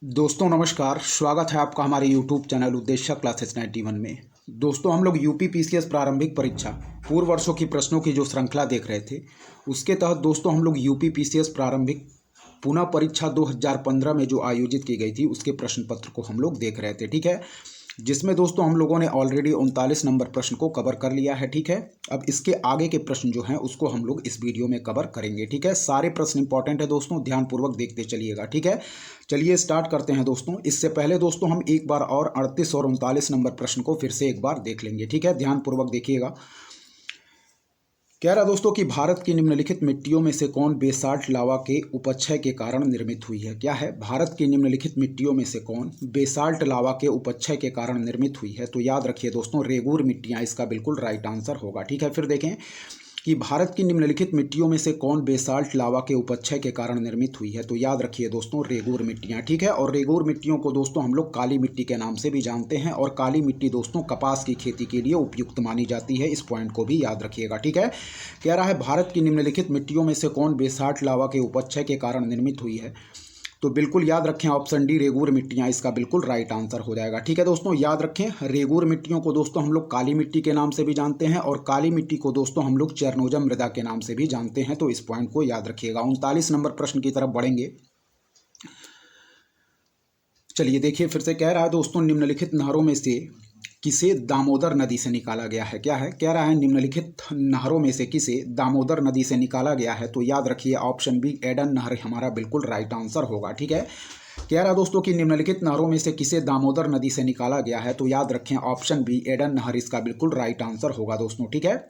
दोस्तों नमस्कार, स्वागत है आपका हमारे YouTube चैनल उद्देश्य क्लासेस 91 में। दोस्तों हम लोग यूपी पीसीएस प्रारंभिक परीक्षा पूर्व वर्षों की प्रश्नों की जो श्रृंखला देख रहे थे, उसके तहत दोस्तों हम लोग यूपी पीसीएस प्रारंभिक पुनः परीक्षा 2015 में जो आयोजित की गई थी उसके प्रश्न पत्र को हम लोग देख रहे थे। ठीक है, जिसमें दोस्तों हम लोगों ने ऑलरेडी 39 नंबर प्रश्न को कवर कर लिया है। ठीक है, अब इसके आगे के प्रश्न जो हैं उसको हम लोग इस वीडियो में कवर करेंगे। ठीक है, सारे प्रश्न इंपॉर्टेंट है दोस्तों, ध्यानपूर्वक देखते चलिएगा। ठीक है, चलिए स्टार्ट करते हैं दोस्तों। इससे पहले दोस्तों हम एक बार और 38 और 39 नंबर प्रश्न को फिर से एक बार देख लेंगे। ठीक है, ध्यानपूर्वक देखिएगा। कह रहा दोस्तों कि भारत की निम्नलिखित मिट्टियों में से कौन बेसाल्ट लावा के उपक्षय के कारण निर्मित हुई है। क्या है, भारत की निम्नलिखित मिट्टियों में से कौन बेसाल्ट लावा के उपक्षय के कारण निर्मित हुई है। तो याद रखिए दोस्तों, रेगूर मिट्टियां इसका बिल्कुल राइट आंसर होगा। ठीक है, फिर देखें कि भारत की निम्नलिखित मिट्टियों में से कौन बेसाल्ट लावा के उपक्षय के कारण निर्मित हुई है। तो याद रखिए दोस्तों, रेगूर मिट्टियां। ठीक है, और रेगूर मिट्टियों को दोस्तों हम लोग काली मिट्टी के नाम से भी जानते हैं, और काली मिट्टी दोस्तों कपास की खेती के लिए उपयुक्त मानी जाती है। इस पॉइंट को भी याद रखिएगा। ठीक है, कह रहा है भारत की निम्नलिखित मिट्टियों में से कौन बेसाल्ट लावा के उपक्षय के कारण निर्मित हुई है। तो बिल्कुल याद रखें, ऑप्शन डी रेगूर मिट्टियां इसका बिल्कुल राइट आंसर हो जाएगा। ठीक है दोस्तों, याद रखें, रेगूर मिट्टियों को दोस्तों हम लोग काली मिट्टी के नाम से भी जानते हैं, और काली मिट्टी को दोस्तों हम लोग चरनोजम मृदा के नाम से भी जानते हैं। तो इस पॉइंट को याद रखिएगा। 39 नंबर प्रश्न की तरफ बढ़ेंगे। चलिए देखिए, फिर से कह रहा है दोस्तों, निम्नलिखित नहरों में से किसे दामोदर नदी से निकाला गया है। क्या है, कह रहा है निम्नलिखित नहरों में से किसे दामोदर नदी से निकाला गया है। तो याद रखिए ऑप्शन बी एडन नहर हमारा बिल्कुल राइट आंसर होगा। ठीक है, कह रहा है दोस्तों कि निम्नलिखित नहरों में से किसे दामोदर नदी से निकाला गया है। तो याद रखें ऑप्शन बी एडन नहर इसका बिल्कुल राइट आंसर होगा दोस्तों। ठीक है,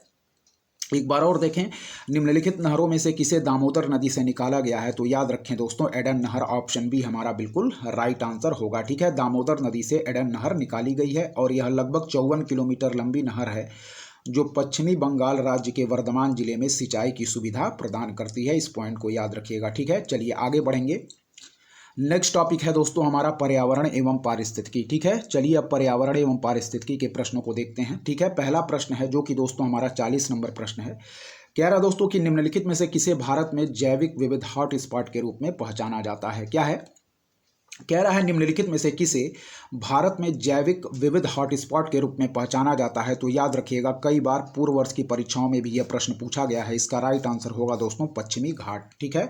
एक बार और देखें, निम्नलिखित नहरों में से किसे दामोदर नदी से निकाला गया है। तो याद रखें दोस्तों, एडन नहर, ऑप्शन बी हमारा बिल्कुल राइट आंसर होगा। ठीक है, दामोदर नदी से एडन नहर निकाली गई है, और यह लगभग 54 किलोमीटर लंबी नहर है जो पश्चिमी बंगाल राज्य के वर्धमान जिले में सिंचाई की सुविधा प्रदान करती है। इस पॉइंट को याद रखिएगा। ठीक है, चलिए आगे बढ़ेंगे। नेक्स्ट टॉपिक है दोस्तों हमारा पर्यावरण एवं पारिस्थितिकी। ठीक है, चलिए अब पर्यावरण एवं पारिस्थितिकी के प्रश्नों को देखते हैं। ठीक है, पहला प्रश्न है जो कि दोस्तों हमारा 40 नंबर प्रश्न है। कह रहा दोस्तों कि निम्नलिखित में से किसे भारत में जैविक विविध हॉट स्पॉट के रूप में पहचाना जाता है। क्या है, कह रहा है निम्नलिखित में से किसे भारत में जैविक विविध हॉट स्पॉट के रूप में पहचाना जाता है। तो याद रखिएगा, कई बार पूर्व वर्ष की परीक्षाओं में भी यह प्रश्न पूछा गया है। इसका राइट आंसर होगा दोस्तों पश्चिमी घाट। ठीक है,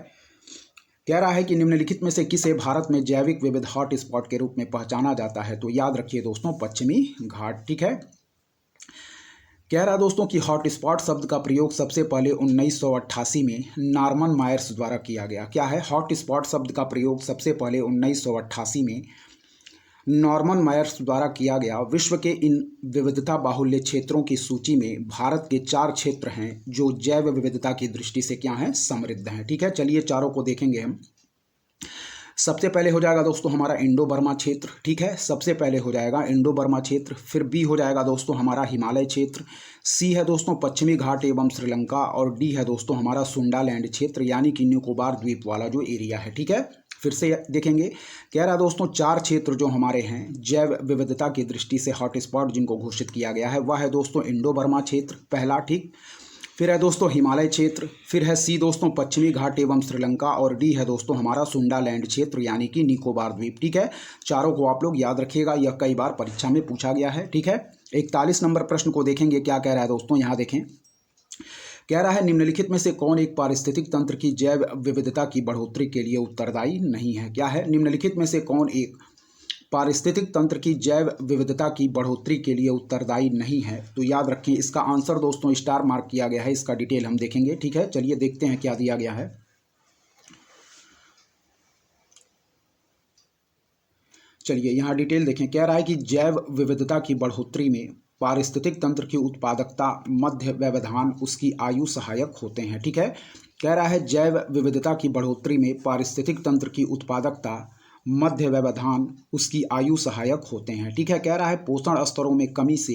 कह रहा है कि निम्नलिखित में से किसे भारत में जैविक विविध हॉट स्पॉट के रूप में पहचाना जाता है। तो याद रखिए दोस्तों पश्चिमी घाट। ठीक है, कह रहा है दोस्तों कि हॉट स्पॉट शब्द का प्रयोग सबसे पहले 1988 में नॉर्मन मायर्स द्वारा किया गया। क्या है, हॉट स्पॉट शब्द का प्रयोग सबसे पहले 1988 में नॉर्मन मायर्स द्वारा किया गया। विश्व के इन विविधता बाहुल्य क्षेत्रों की सूची में भारत के 4 क्षेत्र हैं जो जैव विविधता की दृष्टि से क्या हैं, समृद्ध हैं। ठीक है, चलिए चारों को देखेंगे हम। सबसे पहले हो जाएगा दोस्तों हमारा इंडो बर्मा क्षेत्र। ठीक है, सबसे पहले हो जाएगा इंडो बर्मा क्षेत्र। फिर बी हो जाएगा दोस्तों हमारा हिमालय क्षेत्र। सी है दोस्तों पश्चिमी घाट एवं श्रीलंका, और डी है दोस्तों हमारा सुंडालैंड क्षेत्र, यानी कि निकोबार द्वीप वाला जो एरिया है। ठीक है, फिर से देखेंगे, कह रहा है दोस्तों 4 क्षेत्र जो हमारे हैं जैव विविधता की दृष्टि से हॉट स्पॉट जिनको घोषित किया गया है, वह है दोस्तों इंडो बर्मा क्षेत्र पहला। ठीक, फिर है दोस्तों हिमालय क्षेत्र, फिर है सी दोस्तों पश्चिमी घाट एवं श्रीलंका, और डी है दोस्तों हमारा सुंडालैंड क्षेत्र यानी कि निकोबार द्वीप। ठीक है, चारों को आप लोग याद रखिएगा, यह कई बार परीक्षा में पूछा गया है। ठीक है, 41 नंबर प्रश्न को देखेंगे। क्या कह रहा है दोस्तों, यहाँ देखें, कह रहा है निम्नलिखित में से कौन एक पारिस्थितिक तंत्र की जैव विविधता की बढ़ोतरी के लिए उत्तरदायी नहीं है। क्या है, निम्नलिखित में से कौन एक पारिस्थितिक तंत्र की जैव विविधता की बढ़ोतरी के लिए उत्तरदायी नहीं है। तो याद रखें, इसका आंसर दोस्तों स्टार मार्क किया गया है, इसका डिटेल हम देखेंगे। ठीक है, चलिए देखते हैं क्या दिया गया है। चलिए यहाँ डिटेल देखें। कह रहा है कि जैव विविधता की बढ़ोतरी में पारिस्थितिक तंत्र की उत्पादकता, मध्य व्यवधान, उसकी आयु सहायक होते हैं। ठीक है, कह रहा है जैव विविधता की बढ़ोतरी में पारिस्थितिक तंत्र की उत्पादकता, मध्य व्यवधान, उसकी आयु सहायक होते हैं। ठीक है, कह रहा है पोषण स्तरों में कमी से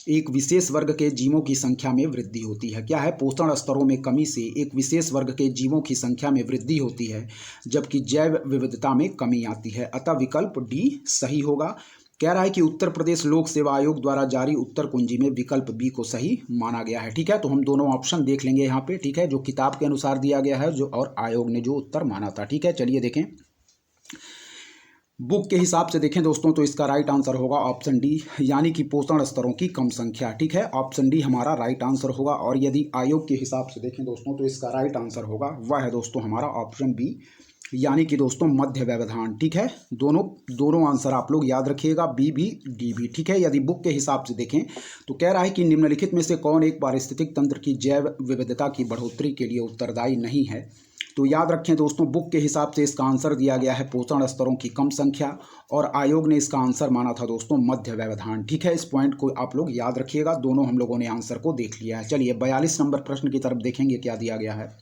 एक विशेष वर्ग के जीवों की संख्या में वृद्धि होती है। क्या है, पोषण स्तरों में कमी से एक विशेष वर्ग के जीवों की संख्या में वृद्धि होती है, जबकि जैव विविधता में कमी आती है। अतः विकल्प डी सही होगा। कह रहा है कि उत्तर प्रदेश लोक सेवा आयोग द्वारा जारी उत्तर कुंजी में विकल्प बी को सही माना गया है। ठीक है, तो हम दोनों ऑप्शन देख लेंगे यहाँ पे। ठीक है, जो किताब के अनुसार दिया गया है जो और आयोग ने जो उत्तर माना था। ठीक है, चलिए देखें। बुक के हिसाब से देखें दोस्तों तो इसका राइट आंसर होगा ऑप्शन डी, यानी कि पोषण स्तरों की कम संख्या। ठीक है, ऑप्शन डी हमारा राइट आंसर होगा। और यदि आयोग के हिसाब से देखें दोस्तों तो इसका राइट आंसर होगा वह है दोस्तों हमारा ऑप्शन बी, यानी कि दोस्तों मध्य व्यवधान। ठीक है, दोनों आंसर आप लोग याद रखिएगा, बी भी डी भी। ठीक है, यदि बुक के हिसाब से देखें तो कह रहा है कि निम्नलिखित में से कौन एक पारिस्थितिक तंत्र की जैव विविधता की बढ़ोतरी के लिए उत्तरदायी नहीं है। तो याद रखें दोस्तों, बुक के हिसाब से इसका आंसर दिया गया है पोषण स्तरों की कम संख्या, और आयोग ने इसका आंसर माना था दोस्तों मध्य व्यवधान। ठीक है, इस पॉइंट को आप लोग याद रखिएगा। दोनों हम लोगों ने आंसर को देख लिया है। चलिए 42 नंबर प्रश्न की तरफ देखेंगे क्या दिया गया है।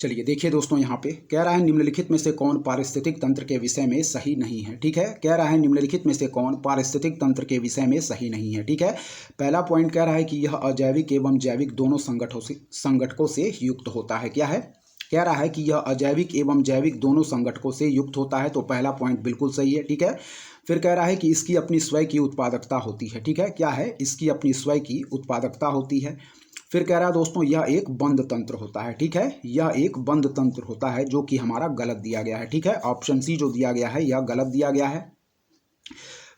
चलिए देखिए दोस्तों, यहाँ पे कह रहा है निम्नलिखित में से कौन पारिस्थितिक तंत्र के विषय में सही नहीं है। ठीक है, कह रहा है निम्नलिखित में से कौन पारिस्थितिक तंत्र के विषय में सही नहीं है। ठीक है, पहला पॉइंट कह रहा है कि यह अजैविक एवं जैविक दोनों संगठकों से युक्त होता है। क्या है, कह रहा है कि यह अजैविक एवं जैविक दोनों संगठकों से युक्त होता है, तो पहला पॉइंट बिल्कुल सही है। ठीक है, फिर कह रहा है कि इसकी अपनी स्वयं की उत्पादकता होती है। ठीक है, क्या है, इसकी अपनी स्वयं की उत्पादकता होती है। फिर कह रहा है दोस्तों यह एक बंद तंत्र होता है। ठीक है, यह एक बंद तंत्र होता है, जो कि हमारा गलत दिया गया है। ठीक है, ऑप्शन सी जो दिया गया है यह गलत दिया गया है।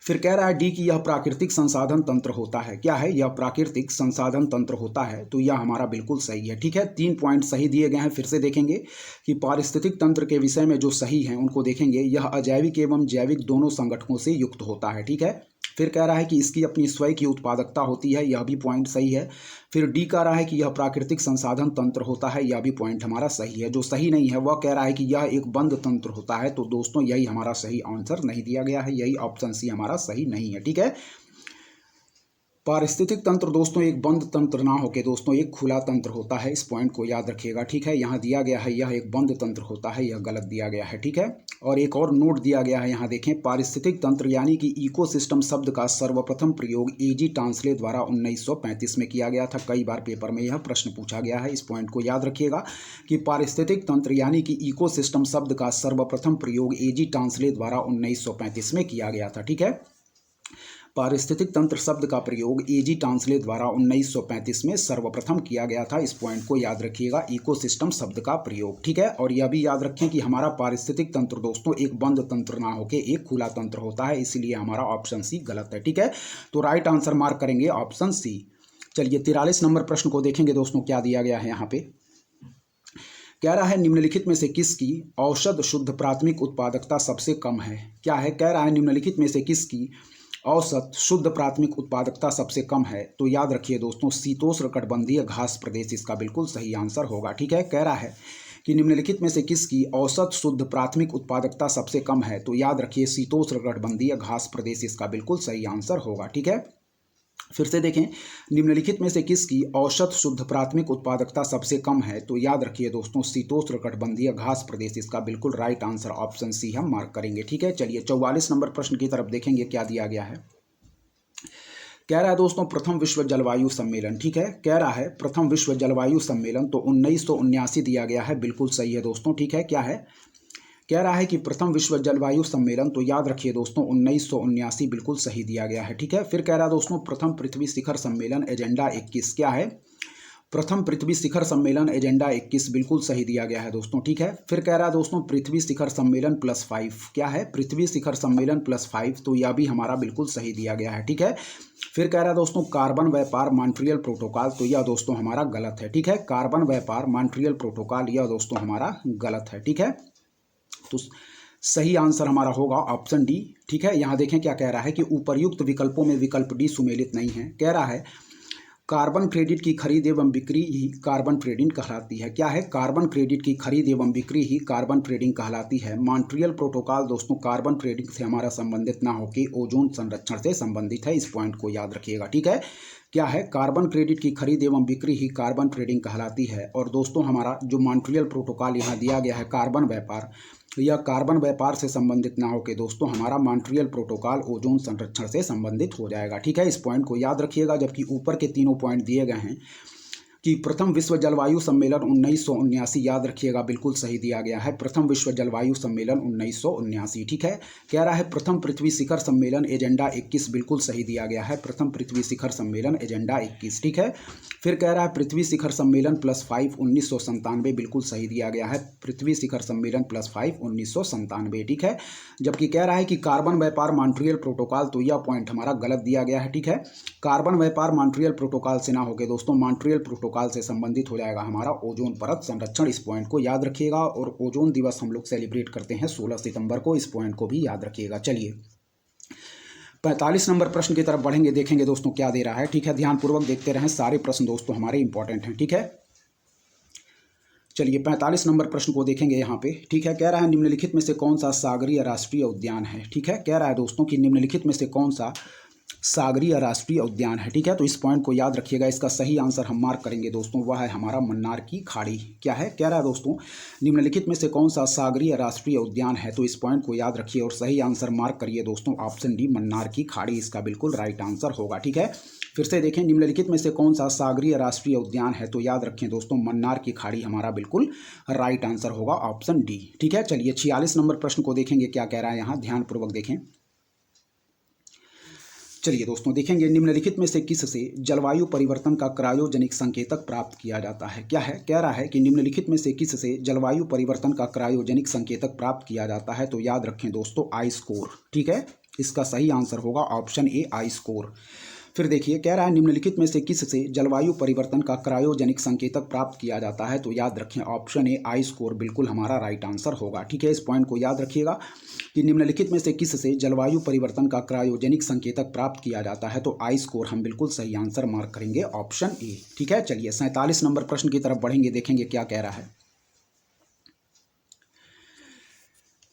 फिर कह रहा है डी कि यह प्राकृतिक संसाधन तंत्र होता है। क्या है, यह प्राकृतिक संसाधन तंत्र होता है, तो यह हमारा बिल्कुल सही है। ठीक है, 3 पॉइंट सही दिए गए हैं। फिर से देखेंगे कि पारिस्थितिक तंत्र के विषय में जो सही हैं उनको देखेंगे। यह अजैविक एवं जैविक दोनों संगठनों से युक्त होता है। ठीक है, फिर कह रहा है कि इसकी अपनी स्वयं की उत्पादकता होती है, यह भी पॉइंट सही है। फिर डी कह रहा है कि यह प्राकृतिक संसाधन तंत्र होता है, यह भी पॉइंट हमारा सही है। जो सही नहीं है वह कह रहा है कि यह एक बंद तंत्र होता है, तो दोस्तों यही हमारा सही आंसर नहीं दिया गया है, यही ऑप्शन सी हमारा सही नहीं है। ठीक है, पारिस्थितिक तंत्र दोस्तों एक बंद तंत्र ना होकर दोस्तों एक खुला तंत्र होता है, इस पॉइंट को याद रखिएगा। ठीक है, यहाँ दिया गया है यह एक बंद तंत्र होता है, यह गलत दिया गया है। ठीक है, और एक और नोट दिया गया है, यहाँ देखें, पारिस्थितिक तंत्र यानी कि इकोसिस्टम शब्द का सर्वप्रथम प्रयोग एजी टांसले द्वारा 1935 में किया गया था। कई बार पेपर में यह प्रश्न पूछा गया है, इस पॉइंट को याद रखिएगा कि पारिस्थितिक तंत्र यानी कि इकोसिस्टम शब्द का सर्वप्रथम प्रयोग एजी टांसले द्वारा 1935 में किया गया था। ठीक है, पारिस्थितिक तंत्र शब्द का प्रयोग एजी टांसले द्वारा 1935 में सर्वप्रथम किया गया था, इस पॉइंट को याद रखिएगा, इकोसिस्टम शब्द का प्रयोग। ठीक है, और यह भी याद रखें कि हमारा पारिस्थितिक तंत्र दोस्तों एक बंद तंत्र ना होकर एक खुला तंत्र होता है, इसलिए हमारा ऑप्शन सी गलत है। ठीक है, तो राइट आंसर मार्क करेंगे ऑप्शन सी। चलिए 43 नंबर प्रश्न को देखेंगे दोस्तों, क्या दिया गया है यहाँ पे। कह रहा है निम्नलिखित में से किसकी औसत शुद्ध प्राथमिक उत्पादकता सबसे कम है। क्या है, कह रहा है निम्नलिखित में से किसकी औसत शुद्ध प्राथमिक उत्पादकता सबसे कम है, तो याद रखिए दोस्तों शीतोष्ण कटिबंधीय घास प्रदेश इसका बिल्कुल सही आंसर होगा। ठीक है, कह रहा है कि निम्नलिखित में से किसकी औसत शुद्ध प्राथमिक उत्पादकता सबसे कम है, तो याद रखिए शीतोष्ण कटिबंधीय घास प्रदेश इसका बिल्कुल सही आंसर होगा। ठीक है, फिर से देखें, निम्नलिखित में से किसकी औसत शुद्ध प्राथमिक उत्पादकता सबसे कम है, तो याद रखिए दोस्तों शीतोष्ण कटिबंधीय घास प्रदेश इसका बिल्कुल राइट आंसर ऑप्शन सी हम मार्क करेंगे। ठीक है, चलिए 44 नंबर प्रश्न की तरफ देखेंगे क्या दिया गया है। कह रहा है दोस्तों प्रथम विश्व जलवायु सम्मेलन। ठीक है, कह रहा है प्रथम विश्व जलवायु सम्मेलन, तो 1979 दिया गया है, बिल्कुल सही है दोस्तों। ठीक है, क्या है, कह रहा है कि प्रथम विश्व जलवायु सम्मेलन, तो याद रखिए दोस्तों 1979 बिल्कुल सही दिया गया है। ठीक है, फिर कह रहा है दोस्तों प्रथम पृथ्वी शिखर सम्मेलन एजेंडा 21। क्या है, प्रथम पृथ्वी शिखर सम्मेलन एजेंडा 21 बिल्कुल सही दिया गया है दोस्तों। ठीक है, फिर कह रहा है दोस्तों पृथ्वी शिखर सम्मेलन +5। क्या है, पृथ्वी शिखर सम्मेलन +5, तो यह भी हमारा बिल्कुल सही दिया गया है। ठीक है, फिर कह रहा है दोस्तों कार्बन व्यापार मॉन्ट्रियल प्रोटोकॉल, तो यह दोस्तों हमारा गलत है। ठीक है, कार्बन व्यापार मॉन्ट्रियल प्रोटोकॉल यह दोस्तों हमारा गलत है। ठीक है, तो सही आंसर हमारा होगा ऑप्शन डी। ठीक है, यहाँ देखें क्या कह रहा है कि उपर्युक्त विकल्पों में विकल्प डी सुमेलित नहीं है। कह रहा है कार्बन क्रेडिट की खरीद एवं बिक्री ही कार्बन ट्रेडिंग कहलाती है। क्या है, कार्बन क्रेडिट की खरीद एवं बिक्री ही कार्बन ट्रेडिंग कहलाती है। मॉन्ट्रियल प्रोटोकॉल दोस्तों कार्बन ट्रेडिंग से हमारा संबंधित ना होकर ओजोन संरक्षण से संबंधित है, इस पॉइंट को याद रखिएगा। ठीक है, क्या है, कार्बन क्रेडिट की खरीद एवं बिक्री ही कार्बन ट्रेडिंग कहलाती है। और दोस्तों हमारा जो मॉन्ट्रियल प्रोटोकॉल यहाँ दिया गया है कार्बन व्यापार, यह कार्बन व्यापार से संबंधित ना होकर दोस्तों हमारा मॉन्ट्रियल प्रोटोकॉल ओजोन संरक्षण से संबंधित हो जाएगा। ठीक है, इस पॉइंट को याद रखिएगा। जबकि ऊपर के तीनों पॉइंट दिए गए हैं कि प्रथम विश्व जलवायु सम्मेलन 1979, याद रखिएगा बिल्कुल सही दिया गया है, प्रथम विश्व जलवायु सम्मेलन 1979। ठीक है, कह रहा है प्रथम पृथ्वी शिखर सम्मेलन एजेंडा 21, बिल्कुल सही दिया गया है, प्रथम पृथ्वी शिखर सम्मेलन एजेंडा 21। ठीक है, फिर कह रहा है पृथ्वी शिखर सम्मेलन +5 1997, बिल्कुल सही दिया गया है, पृथ्वी शिखर सम्मेलन +5 1997। ठीक है, जबकि कह रहा है कि कार्बन व्यापार मॉन्ट्रियल प्रोटोकॉल, तो यह पॉइंट हमारा गलत दिया गया है। ठीक है, कार्बन व्यापार मॉन्ट्रियल प्रोटोकॉल से ना होकर दोस्तों मॉन्ट्रियल प्रोटोकॉल से संबंधित हो जाएगा हमारा ओजोन परत संरक्षण। इस पॉइंट को याद रखिएगा, और ओजोन दिवस हम लोग सेलिब्रेट करते हैं 16 सितंबर को, इस पॉइंट को भी याद रखिएगा। चलिए 45 नंबर प्रश्न की तरफ बढ़ेंगे, देखेंगे दोस्तों क्या दे रहा है। ठीक है, ध्यानपूर्वक देखते रहें, सारे प्रश्न दोस्तों हमारे इंपॉर्टेंट हैं। ठीक है, चलिए 45 नंबर प्रश्न को देखेंगे यहाँ पे। ठीक है, कह रहा है निम्नलिखित में से कौन सा सागरीय राष्ट्रीय उद्यान है। ठीक है, कह रहा है दोस्तों कि निम्नलिखित में से कौन सा सागरीय राष्ट्रीय उद्यान है। ठीक है, तो इस पॉइंट को याद रखिएगा, इसका सही आंसर हम मार्क करेंगे दोस्तों, वह है हमारा मन्नार की खाड़ी। क्या है, कह रहा है दोस्तों निम्नलिखित में से कौन सा सागरीय राष्ट्रीय उद्यान है, तो इस पॉइंट को याद रखिए और सही आंसर मार्क करिए दोस्तों, ऑप्शन डी मन्नार की खाड़ी इसका बिल्कुल राइट आंसर होगा। ठीक है, फिर से देखें, निम्नलिखित में से कौन सा सागरीय राष्ट्रीय उद्यान है, तो याद रखें दोस्तों मन्नार की खाड़ी हमारा बिल्कुल राइट आंसर होगा, ऑप्शन डी। ठीक है, चलिए 46 नंबर प्रश्न को देखेंगे, क्या कह रहा है यहाँ, ध्यानपूर्वक देखें। चलिए दोस्तों देखेंगे, निम्नलिखित में से किससे जलवायु परिवर्तन का क्रायोजेनिक संकेतक प्राप्त किया जाता है। क्या है, कह रहा है कि निम्नलिखित में से किससे जलवायु परिवर्तन का क्रायोजेनिक संकेतक प्राप्त किया जाता है, तो याद रखें दोस्तों आई स्कोर। ठीक है, इसका सही आंसर होगा ऑप्शन ए आई स्कोर। फिर देखिए, कह रहा है निम्नलिखित में से किससे जलवायु परिवर्तन का क्रायोजेनिक संकेतक प्राप्त किया जाता है, तो याद रखें ऑप्शन ए आई स्कोर बिल्कुल हमारा राइट आंसर होगा। ठीक है, इस पॉइंट को याद रखिएगा कि निम्नलिखित में से किससे जलवायु परिवर्तन का क्रायोजेनिक संकेतक प्राप्त किया जाता है, तो आई स्कोर हम बिल्कुल सही आंसर मार्क करेंगे, ऑप्शन ए। ठीक है, चलिए 47 नंबर प्रश्न की तरफ बढ़ेंगे, देखेंगे क्या कह रहा है।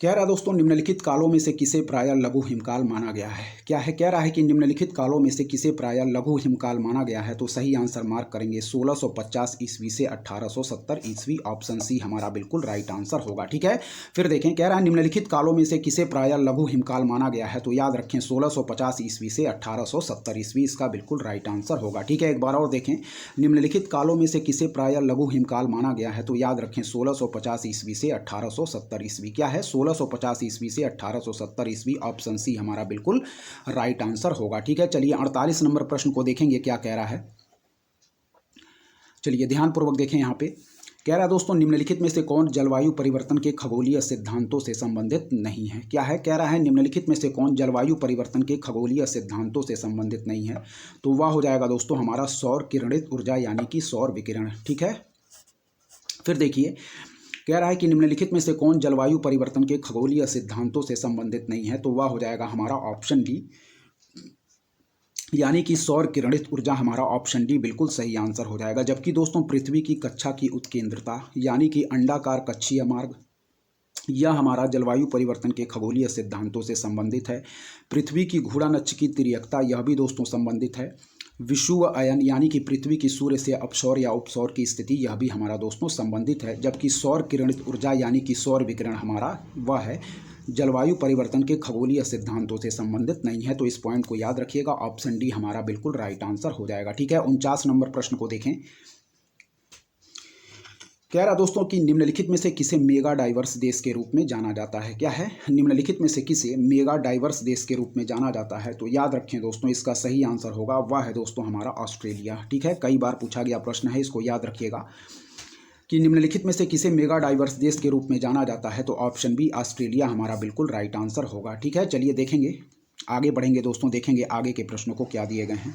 कह रहा है दोस्तों निम्नलिखित कालों में से किसे प्रायः लघु हिमकाल माना गया है। क्या है, कह रहा है कि निम्नलिखित कालों में से किसे प्रायः लघु हिमकाल माना गया है, तो सही आंसर मार्क करेंगे 1650 ईस्वी से 1870 ईस्वी, ऑप्शन सी हमारा बिल्कुल राइट आंसर होगा। ठीक है, फिर देखें, कह रहा है निम्नलिखित कालों में से किसे प्रायः लघु हिमकाल माना गया है, तो याद रखें 1650 ईस्वी से 1870 ईस्वी, इसका बिल्कुल राइट आंसर होगा। ठीक है, एक बार और देखें, निम्नलिखित कालों में से किसे प्रायः लघु हिमकाल माना गया है, तो याद रखें 1650 ईस्वी से 1870 ईस्वी। क्या है, 1650 ईस्वी से 1870 ईस्वी, ऑप्शन सी हमारा बिल्कुल राइट आंसर होगा। ठीक है, चलिए 48 नंबर प्रश्न को देखेंगे, क्या कह रहा है। चलिए ध्यानपूर्वक देखें, यहाँ पे कह रहा है दोस्तों निम्नलिखित में से कौन जलवायु परिवर्तन के खगोलीय सिद्धांतों से संबंधित नहीं है। क्या है, कह रहा है निम्नलिखित में से कौन जलवायु परिवर्तन के खगोलीय सिद्धांतों से संबंधित नहीं है, तो वह हो जाएगा दोस्तों हमारा सौर किरणित ऊर्जा यानी कि सौर विकिरण। ठीक है, फिर देखिए, कह रहा है कि निम्नलिखित में से कौन जलवायु परिवर्तन के खगोलीय सिद्धांतों से संबंधित नहीं है, तो वह हो जाएगा हमारा ऑप्शन डी यानी कि सौर किरणित ऊर्जा, हमारा ऑप्शन डी बिल्कुल सही आंसर हो जाएगा। जबकि दोस्तों पृथ्वी की कक्षा की उत्केंद्रता यानी कि अंडाकार कक्षीय मार्ग, यह हमारा जलवायु परिवर्तन के खगोलीय सिद्धांतों से संबंधित है। पृथ्वी की घूर्णन की तिर्यकता, यह भी दोस्तों संबंधित है। विषुव अयन यानी कि पृथ्वी की सूर्य से अपसौर या उपसौर की स्थिति, यह भी हमारा दोस्तों संबंधित है। जबकि सौर किरणित ऊर्जा यानी कि सौर विकिरण हमारा वह है जलवायु परिवर्तन के खगोलीय सिद्धांतों से संबंधित नहीं है। तो इस पॉइंट को याद रखिएगा, ऑप्शन डी हमारा बिल्कुल राइट आंसर हो जाएगा। ठीक है, 49 नंबर प्रश्न को देखें। कह रहा दोस्तों कि निम्नलिखित में से किसे मेगा डाइवर्स देश के रूप में जाना जाता है। क्या है, निम्नलिखित में से किसे मेगा डाइवर्स देश के रूप में जाना जाता है, तो याद रखें दोस्तों इसका सही आंसर होगा वह है दोस्तों हमारा ऑस्ट्रेलिया। ठीक है, कई बार पूछा गया प्रश्न है, इसको याद रखिएगा कि निम्नलिखित में से किसे मेगा डाइवर्स देश के रूप में जाना जाता है, तो ऑप्शन बी ऑस्ट्रेलिया हमारा बिल्कुल राइट आंसर होगा। ठीक है, चलिए देखेंगे, आगे बढ़ेंगे दोस्तों, देखेंगे आगे के प्रश्नों को क्या दिए गए हैं।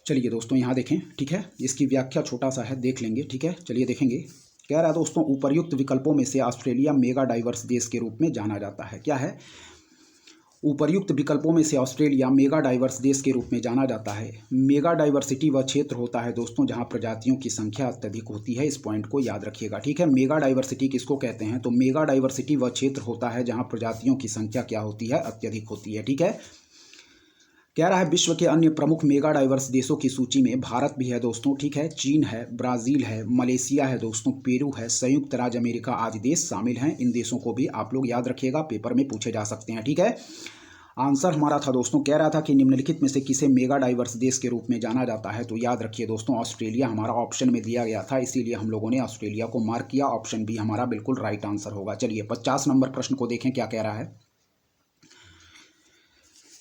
चलिए दोस्तों यहाँ देखें, ठीक है, इसकी व्याख्या छोटा सा है, देख लेंगे। ठीक है, चलिए देखेंगे। कह रहा है दोस्तों उपर्युक्त विकल्पों में से ऑस्ट्रेलिया मेगा डाइवर्स देश के रूप में जाना जाता है। क्या है, उपर्युक्त विकल्पों में से ऑस्ट्रेलिया मेगा डाइवर्स देश के रूप में जाना जाता है। मेगा डाइवर्सिटी वह क्षेत्र होता है दोस्तों जहां प्रजातियों की संख्या अत्यधिक होती है। इस पॉइंट को याद रखिएगा। ठीक है, मेगा डाइवर्सिटी किसको कहते हैं, तो मेगा डाइवर्सिटी वह क्षेत्र होता है जहां प्रजातियों की संख्या क्या होती है, अत्यधिक होती है। ठीक है, कह रहा है विश्व के अन्य प्रमुख मेगा डाइवर्स देशों की सूची में भारत भी है दोस्तों। ठीक है, चीन है, ब्राज़ील है, मलेशिया है दोस्तों, पेरू है, संयुक्त राज्य अमेरिका आदि देश शामिल हैं। इन देशों को भी आप लोग याद रखिएगा, पेपर में पूछे जा सकते हैं। ठीक है, आंसर हमारा था दोस्तों, कह रहा था कि निम्नलिखित में से किसे मेगा डाइवर्स देश के रूप में जाना जाता है, तो याद रखिए दोस्तों ऑस्ट्रेलिया हमारा ऑप्शन में दिया गया था, इसीलिए हम लोगों ने ऑस्ट्रेलिया को मार्क किया। ऑप्शन बी हमारा बिल्कुल राइट आंसर होगा। चलिए 50 नंबर प्रश्न को देखें क्या कह रहा है।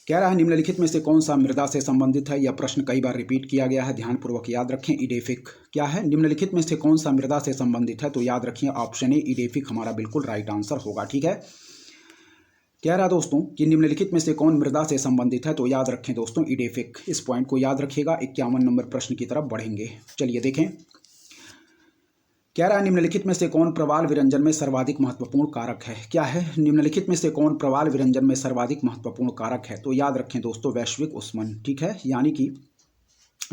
कह रहा है निम्नलिखित में से कौन सा मृदा से संबंधित है। यह प्रश्न कई बार रिपीट किया गया है, ध्यानपूर्वक याद रखें। इडेफिक क्या है, निम्नलिखित में से कौन सा मृदा से संबंधित है, तो याद रखिए ऑप्शन ए इडेफिक हमारा बिल्कुल राइट आंसर होगा। ठीक है, कह रहा दोस्तों कि निम्नलिखित में से कौन मृदा से संबंधित है, तो याद रखें दोस्तों इडेफिक। इस पॉइंट को याद रखिएगा। 51 नंबर प्रश्न की तरफ बढ़ेंगे। चलिए देखें, कह रहा है निम्नलिखित में से कौन प्रवाल विरंजन में सर्वाधिक महत्वपूर्ण कारक है। क्या है, निम्नलिखित में से कौन प्रवाल विरंजन में सर्वाधिक महत्वपूर्ण कारक है, तो याद रखें दोस्तों वैश्विक ऊष्मन। ठीक है, यानी कि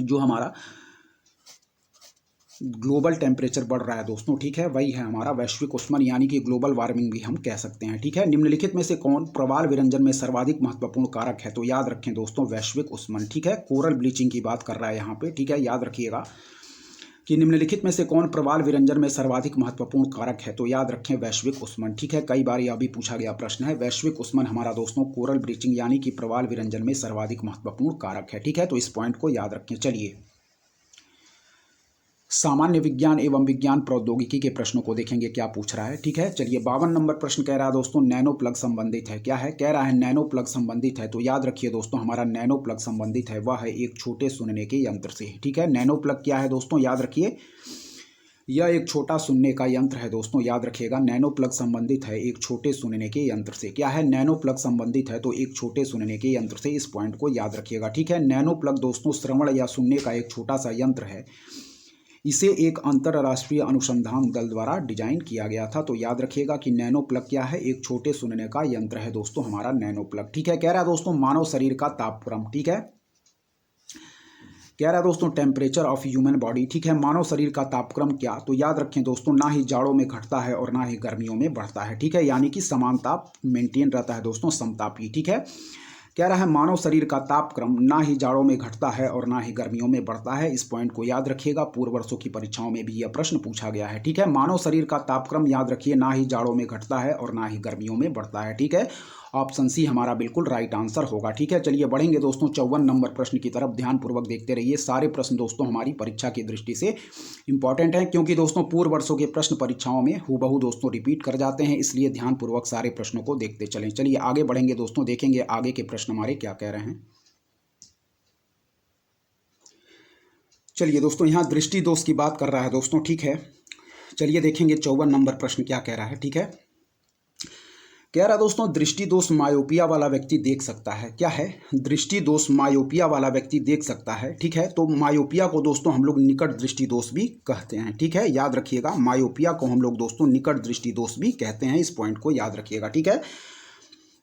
जो हमारा ग्लोबल टेम्परेचर बढ़ रहा है दोस्तों, ठीक है, वही है हमारा वैश्विक ऊष्मन, यानी कि ग्लोबल वार्मिंग भी हम कह सकते हैं। ठीक है, निम्नलिखित में से कौन प्रवाल विरंजन में सर्वाधिक महत्वपूर्ण कारक है, तो याद रखें दोस्तों वैश्विक ऊष्मन। ठीक है, कोरल ब्लीचिंग की बात कर रहा है यहाँ पे। ठीक है, याद रखिएगा कि निम्नलिखित में से कौन प्रवाल विरंजन में सर्वाधिक महत्वपूर्ण कारक है, तो याद रखें वैश्विक ऊष्मन। ठीक है, कई बार यह भी पूछा गया प्रश्न है। वैश्विक ऊष्मन हमारा दोस्तों कोरल ब्लीचिंग यानी कि प्रवाल विरंजन में सर्वाधिक महत्वपूर्ण कारक है। ठीक है, तो इस पॉइंट को याद रखें। चलिए सामान्य विज्ञान एवं विज्ञान प्रौद्योगिकी के प्रश्नों को देखेंगे क्या पूछ रहा है। ठीक है, चलिए 52 नंबर प्रश्न कह रहा है दोस्तों नैनो प्लग संबंधित है। क्या है, कह रहा है नैनो प्लग संबंधित है, तो याद रखिए दोस्तों हमारा नैनो प्लग संबंधित है वह है एक छोटे सुनने के यंत्र से। ठीक है, नैनो प्लग क्या है दोस्तों, याद रखिए यह एक छोटा सुनने का यंत्र है दोस्तों, याद रखिएगा। नैनो प्लग संबंधित है एक छोटे सुनने के यंत्र से। क्या है, नैनो प्लग संबंधित है तो एक छोटे सुनने के यंत्र से। इस पॉइंट को याद रखिएगा। ठीक है, नैनो प्लग दोस्तों श्रवण या सुनने का एक छोटा सा यंत्र है। इसे एक अंतर्राष्ट्रीय अनुसंधान दल द्वारा डिजाइन किया गया था। तो याद रखिएगा कि नैनो प्लग क्या है, एक छोटे सुनने का यंत्र है दोस्तों हमारा नैनो प्लग। ठीक है, कह रहा है दोस्तों मानव शरीर का तापक्रम। ठीक है, कह रहा है दोस्तों टेम्परेचर ऑफ ह्यूमन बॉडी। ठीक है, मानव शरीर का तापक्रम क्या, तो याद रखें दोस्तों ना ही जाड़ों में घटता है और ना ही गर्मियों में बढ़ता है। ठीक है, यानी कि समान ताप मेंटेन रहता है दोस्तों, समतापी। ठीक है, कह रहा है मानव शरीर का तापक्रम ना ही जाड़ों में घटता है और ना ही गर्मियों में बढ़ता है। इस पॉइंट को याद रखिएगा, पूर्व वर्षों की परीक्षाओं में भी यह प्रश्न पूछा गया है। ठीक है, मानव शरीर का तापक्रम याद रखिए ना ही जाड़ों में घटता है और ना ही गर्मियों में बढ़ता है। ठीक है, ऑप्शन सी हमारा बिल्कुल राइट आंसर होगा। ठीक है, चलिए बढ़ेंगे दोस्तों 54 नंबर प्रश्न की तरफ। ध्यानपूर्वक देखते रहिए, सारे प्रश्न दोस्तों हमारी परीक्षा की दृष्टि से इंपॉर्टेंट हैं, क्योंकि दोस्तों पूर्व वर्षों के प्रश्न परीक्षाओं में हूबहू दोस्तों रिपीट कर जाते हैं, इसलिए ध्यानपूर्वक सारे प्रश्नों को देखते चलें। चलिए आगे बढ़ेंगे दोस्तों, देखेंगे आगे के प्रश्न हमारे क्या कह रहे हैं। चलिए दोस्तों यहाँ दृष्टि दोष की बात कर रहा है दोस्तों। ठीक है, चलिए देखेंगे 54 नंबर प्रश्न क्या कह रहा है। ठीक है, कह रहा दोस्तों दृष्टि दोष मायोपिया वाला व्यक्ति देख सकता है। क्या है, दृष्टि दोष मायोपिया वाला व्यक्ति देख सकता है। ठीक है, तो मायोपिया को दोस्तों हम लोग निकट दृष्टि दोष भी कहते हैं। ठीक है, याद रखिएगा मायोपिया को हम लोग दोस्तों निकट दृष्टि दोष भी कहते हैं। इस पॉइंट को याद रखिएगा। ठीक है,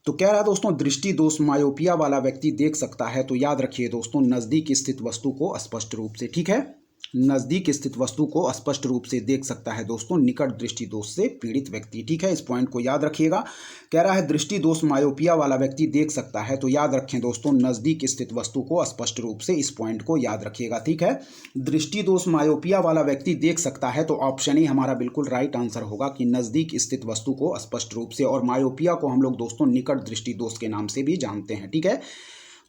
तो कह रहा है दोस्तों दृष्टि दोष मायोपिया वाला व्यक्ति देख सकता है, तो याद रखिए दोस्तों नजदीक स्थित वस्तु को स्पष्ट रूप से। ठीक है, नजदीक स्थित वस्तु को स्पष्ट रूप से देख सकता है दोस्तों निकट दृष्टि दोष से पीड़ित व्यक्ति। ठीक है, इस पॉइंट को याद रखिएगा। कह रहा है दृष्टि दोष मायोपिया वाला व्यक्ति देख सकता है, तो याद रखें दोस्तों नजदीक स्थित वस्तु को स्पष्ट रूप से। इस पॉइंट को याद रखिएगा। ठीक है, दृष्टि दोष मायोपिया वाला व्यक्ति देख सकता है, तो ऑप्शन ही हमारा बिल्कुल राइट आंसर होगा कि नजदीक स्थित वस्तु को स्पष्ट रूप से। और मायोपिया को हम लोग दोस्तों निकट दृष्टि दोष के नाम से भी जानते हैं। ठीक है,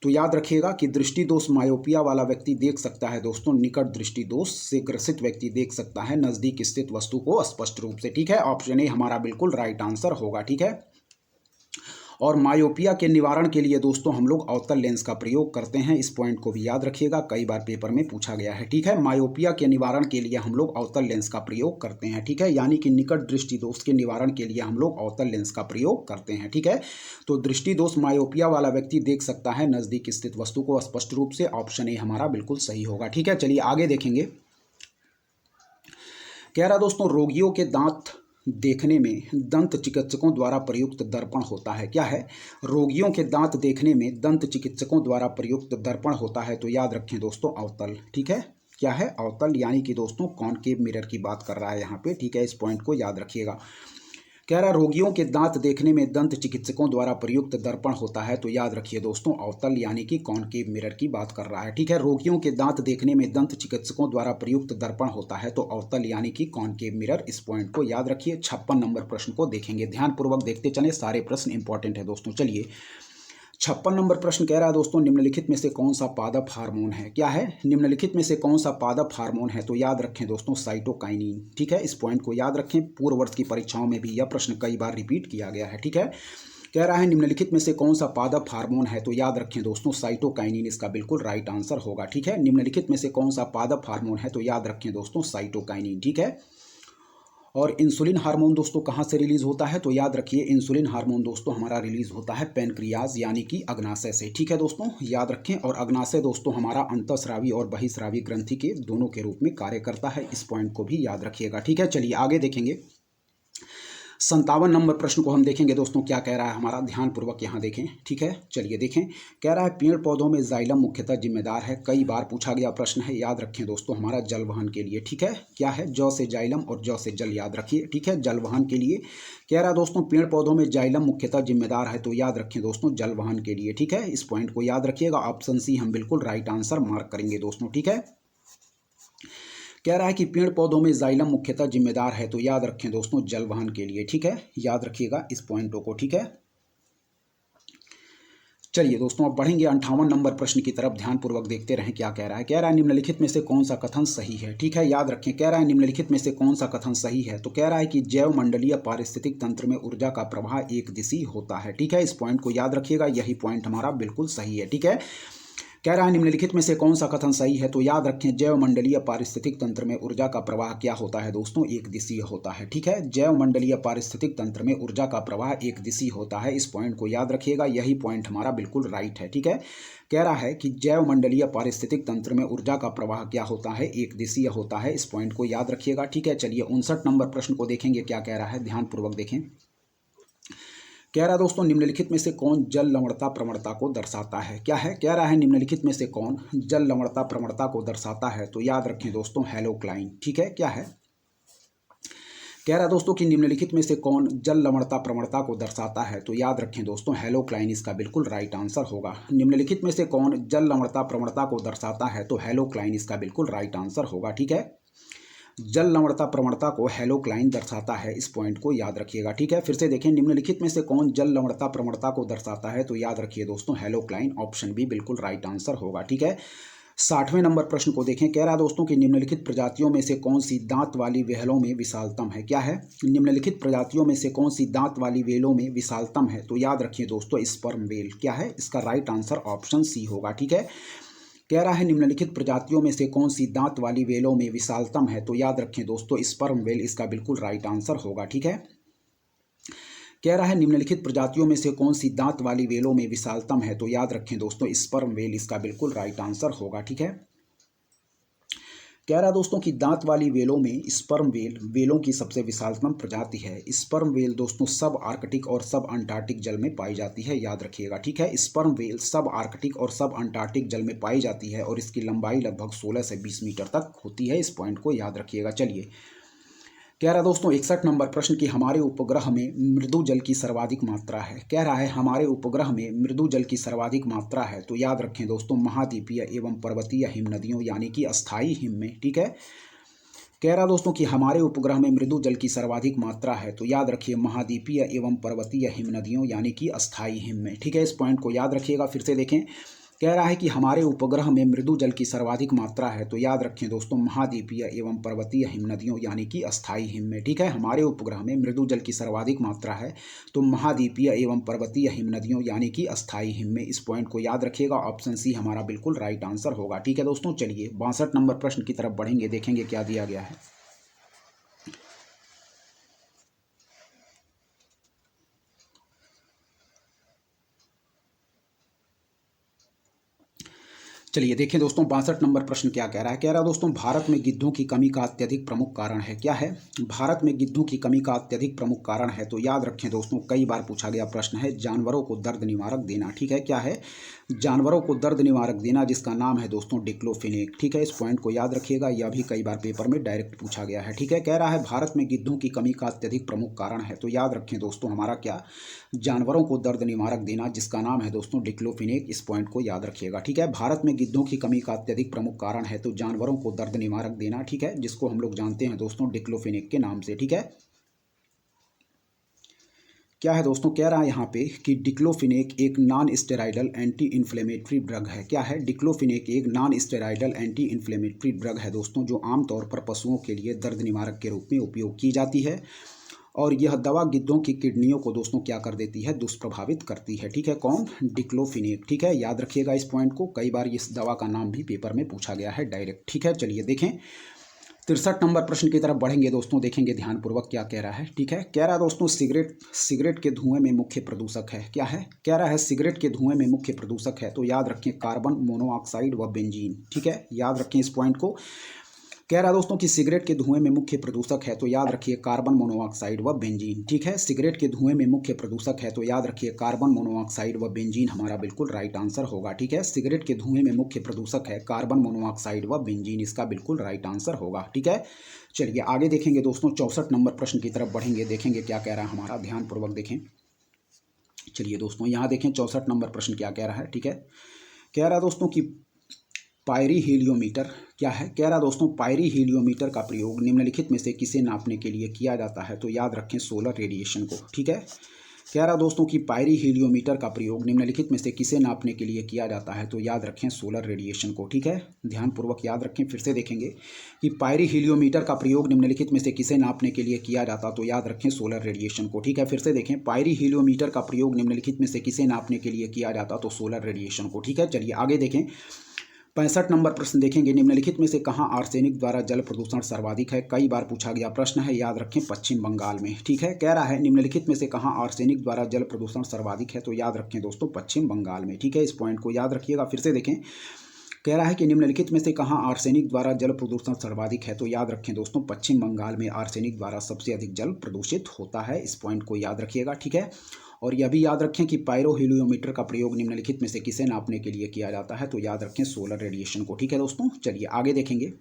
तो याद रखिएगा कि दृष्टि दोष मायोपिया वाला व्यक्ति देख सकता है दोस्तों निकट दृष्टि दोष से ग्रसित व्यक्ति देख सकता है नजदीक स्थित वस्तु को स्पष्ट रूप से। ठीक है, ऑप्शन ए हमारा बिल्कुल राइट आंसर होगा। ठीक है, और मायोपिया के निवारण के लिए दोस्तों हम लोग अवतल लेंस का प्रयोग करते हैं। इस पॉइंट को भी याद रखिएगा, कई बार पेपर में पूछा गया है। ठीक है, मायोपिया के निवारण के लिए हम लोग अवतल लेंस का प्रयोग करते हैं। ठीक है, यानी कि निकट दृष्टि दोष के निवारण के लिए हम लोग अवतल लेंस का प्रयोग करते हैं। ठीक है, तो दृष्टि दोष मायोपिया वाला व्यक्ति देख सकता है नजदीक स्थित वस्तु को स्पष्ट रूप से। ऑप्शन ए हमारा बिल्कुल सही होगा। ठीक है, चलिए आगे देखेंगे। कह रहा दोस्तों रोगियों के दांत देखने में दंत चिकित्सकों द्वारा प्रयुक्त दर्पण होता है। क्या है, रोगियों के दांत देखने में दंत चिकित्सकों द्वारा प्रयुक्त दर्पण होता है, तो याद रखें दोस्तों अवतल। ठीक है, क्या है, अवतल, यानी कि दोस्तों कॉनकेव मिरर की बात कर रहा है यहाँ पे। ठीक है, इस पॉइंट को याद रखिएगा। कह रहा रोगियों के दांत देखने में दंत चिकित्सकों द्वारा प्रयुक्त दर्पण होता है, तो याद रखिए दोस्तों अवतल यानी कि कॉनकेव मिरर की बात कर रहा है। ठीक है, रोगियों के दांत देखने में दंत चिकित्सकों द्वारा प्रयुक्त दर्पण होता है, तो अवतल यानी कि कॉनकेव मिरर। इस पॉइंट को याद रखिए। 56 नंबर प्रश्न को देखेंगे, ध्यानपूर्वक देखते चले, सारे प्रश्न इंपॉर्टेंट है दोस्तों। चलिए 56 नंबर प्रश्न कह रहा है दोस्तों, निम्नलिखित में से कौन सा पादप हार्मोन है? क्या है? निम्नलिखित में से कौन सा पादप हार्मोन है? तो याद रखें दोस्तों, साइटोकाइनिन। ठीक है, इस पॉइंट को याद रखें, पूर्व वर्ष की परीक्षाओं में भी यह प्रश्न कई बार रिपीट किया गया है। ठीक है, कह रहा है निम्नलिखित में से कौन सा पादप हार्मोन है? तो याद रखें दोस्तों, साइटोकाइनिन इसका बिल्कुल राइट आंसर होगा। ठीक है, निम्नलिखित में से कौन सा पादप हार्मोन है? तो याद रखें दोस्तों, साइटोकाइनिन। ठीक है, और इंसुलिन हार्मोन दोस्तों कहाँ से रिलीज होता है? तो याद रखिए, इंसुलिन हार्मोन दोस्तों हमारा रिलीज होता है पैनक्रियाज यानी कि अग्नाशय से। ठीक है दोस्तों, याद रखें। और अग्नाशय दोस्तों हमारा अंतःस्रावी और बहिःस्रावी ग्रंथि के दोनों के रूप में कार्य करता है, इस पॉइंट को भी याद रखिएगा। ठीक है, चलिए आगे देखेंगे। 57 नंबर प्रश्न को हम देखेंगे दोस्तों, क्या कह रहा है हमारा, ध्यानपूर्वक यहाँ देखें। ठीक है, चलिए देखें। कह रहा है पेड़ पौधों में जाइलम मुख्यतः जिम्मेदार है, कई बार पूछा गया प्रश्न है, याद रखें दोस्तों, हमारा जल वहन के लिए। ठीक है, क्या है? जौ से जाइलम और जौ से जल, याद रखिए। ठीक है, जल वहन के लिए कह रहा है दोस्तों, पेड़ पौधों में जाइलम मुख्यतः जिम्मेदार है, तो याद रखें दोस्तों, जल वहन के लिए। ठीक है, इस पॉइंट को याद रखिएगा, ऑप्शन सी हम बिल्कुल राइट आंसर मार्क करेंगे दोस्तों। ठीक है, कह रहा है कि पेड़ पौधों में जाइलम मुख्यतः जिम्मेदार है, तो याद रखें दोस्तों, जल वहन के लिए। ठीक है, याद रखिएगा इस पॉइंटों को। ठीक है, चलिए दोस्तों अब बढ़ेंगे 58 नंबर प्रश्न की तरफ, ध्यानपूर्वक देखते रहें क्या कह रहा है। कह रहा है निम्नलिखित में से कौन सा कथन सही है? ठीक है, याद रखें, कह रहा है निम्नलिखित में से कौन सा कथन सही है? तो कह रहा है कि जैव मंडलीय पारिस्थितिक तंत्र में ऊर्जा का प्रवाह एक दिशी होता है। ठीक है, इस पॉइंट को याद रखिएगा, यही पॉइंट हमारा बिल्कुल सही है। ठीक है, कह रहा है निम्नलिखित में से कौन सा कथन सही है? तो याद रखें, जैव मंडलीय पारिस्थितिक तंत्र में ऊर्जा का प्रवाह क्या होता है दोस्तों? एक दिशीय होता है। ठीक है, जैव मंडलीय पारिस्थितिक तंत्र में ऊर्जा का प्रवाह एक दिशीय होता है, इस पॉइंट को याद रखिएगा, यही पॉइंट हमारा बिल्कुल राइट है। ठीक है, कह रहा है कि जैव मंडलीय पारिस्थितिक तंत्र में ऊर्जा का प्रवाह क्या होता है? एक दिशीय होता है, इस पॉइंट को याद रखिएगा। ठीक है, चलिए 59 नंबर प्रश्न को देखेंगे, क्या कह रहा है, ध्यानपूर्वक देखें। कह रहा है दोस्तों, निम्नलिखित में से कौन जल लवणता प्रवणता को दर्शाता है? क्या है? कह रहा है निम्नलिखित में से कौन जल लवणता प्रवणता को दर्शाता है? तो याद रखें दोस्तों, हैलोक्लाइन। ठीक है, क्या है? कह रहा है दोस्तों कि निम्नलिखित में से कौन जल लवणता प्रवणता को दर्शाता है? तो याद रखें दोस्तों, हैलोक्लाइन इसका बिल्कुल राइट आंसर होगा। निम्नलिखित में से कौन जल लवणता प्रवणता को दर्शाता है? तो हैलोक्लाइन इसका बिल्कुल राइट आंसर होगा। ठीक है, जल लवणता प्रवणता को हैलोक्लाइन दर्शाता है, इस पॉइंट को याद रखिएगा। ठीक है, फिर से देखें, निम्नलिखित में से कौन जल लवणता प्रवणता को दर्शाता है? तो याद रखिए दोस्तों, हैलोक्लाइन, ऑप्शन बी बिल्कुल राइट आंसर होगा। ठीक है, 60वें नंबर प्रश्न को देखें। कह रहा है दोस्तों कि निम्नलिखित प्रजातियों में से कौन सी दांत वाली व्हेलों में विशालतम है? क्या है? निम्नलिखित प्रजातियों में से कौन सी दांत वाली व्हेलों में विशालतम है? तो याद रखिए दोस्तों, स्पर्म व्हेल। क्या है? इसका राइट आंसर ऑप्शन सी होगा। ठीक है, कह रहा है निम्नलिखित प्रजातियों में से कौन सी दांत वाली व्हेलों में विशालतम है? तो याद रखें दोस्तों, स्पर्म व्हेल इसका बिल्कुल राइट आंसर होगा। ठीक है, कह रहा है निम्नलिखित प्रजातियों में से कौन सी दांत वाली व्हेलों में विशालतम है? तो याद रखें दोस्तों, स्पर्म व्हेल इसका बिल्कुल राइट आंसर होगा। ठीक है, कह रहा है दोस्तों कि दांत वाली व्हेलों में स्पर्म व्हेल व्हेलों की सबसे विशालतम प्रजाति है। स्पर्म व्हेल दोस्तों सब आर्कटिक और सब अंटार्कटिक जल में पाई जाती है, याद रखिएगा। ठीक है, स्पर्म व्हेल सब आर्कटिक और सब अंटार्कटिक जल में पाई जाती है और इसकी लंबाई लगभग 16 से 20 मीटर तक होती है, इस पॉइंट को याद रखिएगा। चलिए, कह रहा दोस्तों 61 नंबर प्रश्न की हमारे उपग्रह में मृदु जल की सर्वाधिक मात्रा है। कह रहा है हमारे उपग्रह में मृदु जल की सर्वाधिक मात्रा है, तो याद रखें दोस्तों, महाद्वीपीय एवं पर्वतीय हिम नदियों यानी कि अस्थायी हिम में। ठीक है, कह रहा दोस्तों कि हमारे उपग्रह में मृदु जल की सर्वाधिक मात्रा है, तो याद रखिए महाद्वीपीय एवं पर्वतीय हिम नदियों यानी कि अस्थायी हिम में। ठीक है, इस पॉइंट को याद रखिएगा। फिर से देखें, कह रहा है कि हमारे उपग्रह में मृदु जल की सर्वाधिक मात्रा है, तो याद रखें दोस्तों, महाद्वीपीय एवं पर्वतीय हिम नदियों यानी कि अस्थायी हिम में। ठीक है, हमारे उपग्रह में मृदु जल की सर्वाधिक मात्रा है, तो महाद्वीपीय एवं पर्वतीय हिम नदियों यानी कि अस्थायी हिम में, इस पॉइंट को याद रखिएगा, ऑप्शन सी हमारा बिल्कुल राइट आंसर होगा। ठीक है दोस्तों, चलिए 62 नंबर प्रश्न की तरफ बढ़ेंगे, देखेंगे क्या दिया गया है। चलिए देखें दोस्तों 62 नंबर प्रश्न क्या कह रहा है। कह रहा है दोस्तों, भारत में गिद्धों की कमी का अत्यधिक प्रमुख कारण है। क्या है? भारत में गिद्धों की कमी का अत्यधिक प्रमुख कारण है, तो याद रखें दोस्तों, कई बार पूछा गया प्रश्न है, जानवरों को दर्द निवारक देना। ठीक है, क्या है? जानवरों को दर्द निवारक देना, जिसका नाम है दोस्तों डिक्लोफिनेक। ठीक है, इस पॉइंट को याद रखिएगा, यह भी कई बार पेपर में डायरेक्ट पूछा गया है। ठीक है, कह रहा है भारत में गिद्धों की कमी का अत्यधिक प्रमुख कारण है, तो याद रखें दोस्तों हमारा क्या, जानवरों को दर्द निवारक देना, जिसका नाम है दोस्तों डिक्लोफिनेक, इस पॉइंट को याद रखिएगा। ठीक है, भारत में गिद्धों की कमी का अत्यधिक प्रमुख कारण है, तो जानवरों को दर्द निवारक देना। ठीक है, जिसको हम लोग जानते हैं दोस्तों डिक्लोफिनेक के नाम से। ठीक है, क्या है दोस्तों, कह रहा है यहाँ पे कि डिक्लोफिनेक एक non steroidal anti inflammatory drug है। क्या है, डिक्लोफिनेक एक non steroidal anti inflammatory drug है दोस्तों, जो आमतौर पर पशुओं के लिए दर्द निवारक के रूप में उपयोग की जाती है। और यह दवा गिद्धों की किडनियों को दोस्तों क्या कर देती है, दुष्प्रभावित करती है। ठीक है, कौन, डिक्लोफिनेक। ठीक है, याद रखिएगा इस पॉइंट को, कई बार इस दवा का नाम भी पेपर में पूछा गया है डायरेक्ट। ठीक है, चलिए देखें 63 नंबर प्रश्न की तरफ बढ़ेंगे दोस्तों, देखेंगे ध्यानपूर्वक क्या कह रहा है। ठीक है, कह रहा है दोस्तों सिगरेट के धुएं में मुख्य प्रदूषक है। क्या है, कह रहा है सिगरेट के धुएं में मुख्य प्रदूषक है, तो याद रखें कार्बन मोनोऑक्साइड व बेंजीन। ठीक है, याद रखें इस पॉइंट को। कह रहा है दोस्तों कि सिगरेट के धुएं में मुख्य प्रदूषक है, तो याद रखिए कार्बन मोनोऑक्साइड व बेंजीन। ठीक है, सिगरेट के धुएं में मुख्य प्रदूषक है, तो याद रखिए कार्बन मोनोऑक्साइड व बेंजीन हमारा बिल्कुल राइट आंसर होगा। ठीक है, सिगरेट के धुएं में मुख्य प्रदूषक है कार्बन मोनोऑक्साइड व बेंजीन, इसका बिल्कुल राइट आंसर होगा। ठीक है, चलिए आगे देखेंगे दोस्तों 64 नंबर प्रश्न की तरफ बढ़ेंगे, देखेंगे क्या कह रहा है हमारा, ध्यानपूर्वक देखें। चलिए दोस्तों यहाँ देखें 64 नंबर प्रश्न क्या कह रहा है। ठीक है, कह रहा है दोस्तों कि पायरी हीलियोमीटर, क्या है, कह रहा दोस्तों पायरी हीलियोमीटर का प्रयोग निम्नलिखित में से किसे नापने के लिए किया जाता है, तो याद रखें सोलर रेडिएशन को। ठीक है, कह रहा दोस्तों कि पायरी हीलियोमीटर का प्रयोग निम्नलिखित में से किसे नापने के लिए किया जाता है, तो याद रखें सोलर रेडिएशन को। ठीक है, ध्यानपूर्वक याद रखें, फिर से देखेंगे कि पायरी हीलियोमीटर का प्रयोग निम्नलिखित में से किसे नापने के लिए किया जाता, तो याद रखें सोलर रेडिएशन को। ठीक है, फिर से देखें पायरी हीलियोमीटर का प्रयोग निम्नलिखित में से किसे नापने के लिए किया जाता, तो सोलर रेडिएशन को। ठीक है, चलिए आगे देखें 65 नंबर प्रश्न देखेंगे, निम्नलिखित में से कहाँ आर्सेनिक द्वारा जल प्रदूषण सर्वाधिक है। कई बार पूछा गया प्रश्न है, याद रखें पश्चिम बंगाल में। ठीक है, कह रहा है निम्नलिखित में से कहाँ आर्सेनिक द्वारा जल प्रदूषण सर्वाधिक है, तो याद रखें दोस्तों पश्चिम बंगाल में। ठीक है, इस पॉइंट को याद रखिएगा। फिर से देखें, कह रहा है कि निम्नलिखित में से कहाँ आर्सेनिक द्वारा जल प्रदूषण सर्वाधिक है, तो याद रखें दोस्तों पश्चिम बंगाल में आर्सेनिक द्वारा सबसे अधिक जल प्रदूषित होता है। इस पॉइंट को याद रखिएगा। ठीक है, और यह भी याद रखें कि पायरोहीलियोमीटर का प्रयोग निम्नलिखित में से किसे नापने के लिए किया जाता है, तो याद रखें सोलर रेडिएशन को। ठीक है दोस्तों, चलिए आगे देखेंगे।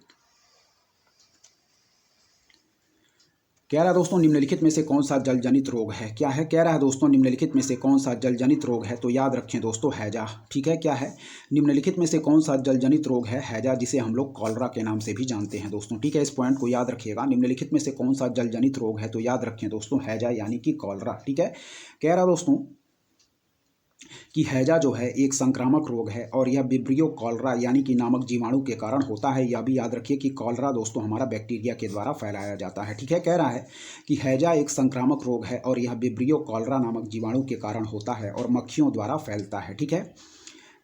कह रहा है दोस्तों निम्नलिखित में से कौन सा जल जनित रोग है। क्या है, कह रहा है दोस्तों निम्नलिखित में से कौन सा जल जनित रोग है, तो याद रखें दोस्तों हैजा। ठीक है, क्या है, निम्नलिखित में से कौन सा जल जनित रोग है, हैजा, जिसे हम लोग कॉलरा के नाम से भी जानते हैं दोस्तों। ठीक है, इस पॉइंट को याद रखिएगा, निम्नलिखित में से कौन सा जल जनित रोग है, तो याद रखें दोस्तों हैजा यानी कि कॉलरा। ठीक है, कह रहा दोस्तों कि हैजा जो है एक संक्रामक रोग है और यह विब्रियो कॉलरा यानी कि नामक जीवाणु के कारण होता है। यह भी याद रखिए कि कॉलरा दोस्तों हमारा बैक्टीरिया के द्वारा फैलाया जाता है। ठीक है, कह रहा है कि हैजा एक संक्रामक रोग है और यह विब्रियो कॉलरा नामक जीवाणु के कारण होता है और मक्खियों द्वारा फैलता है। ठीक है,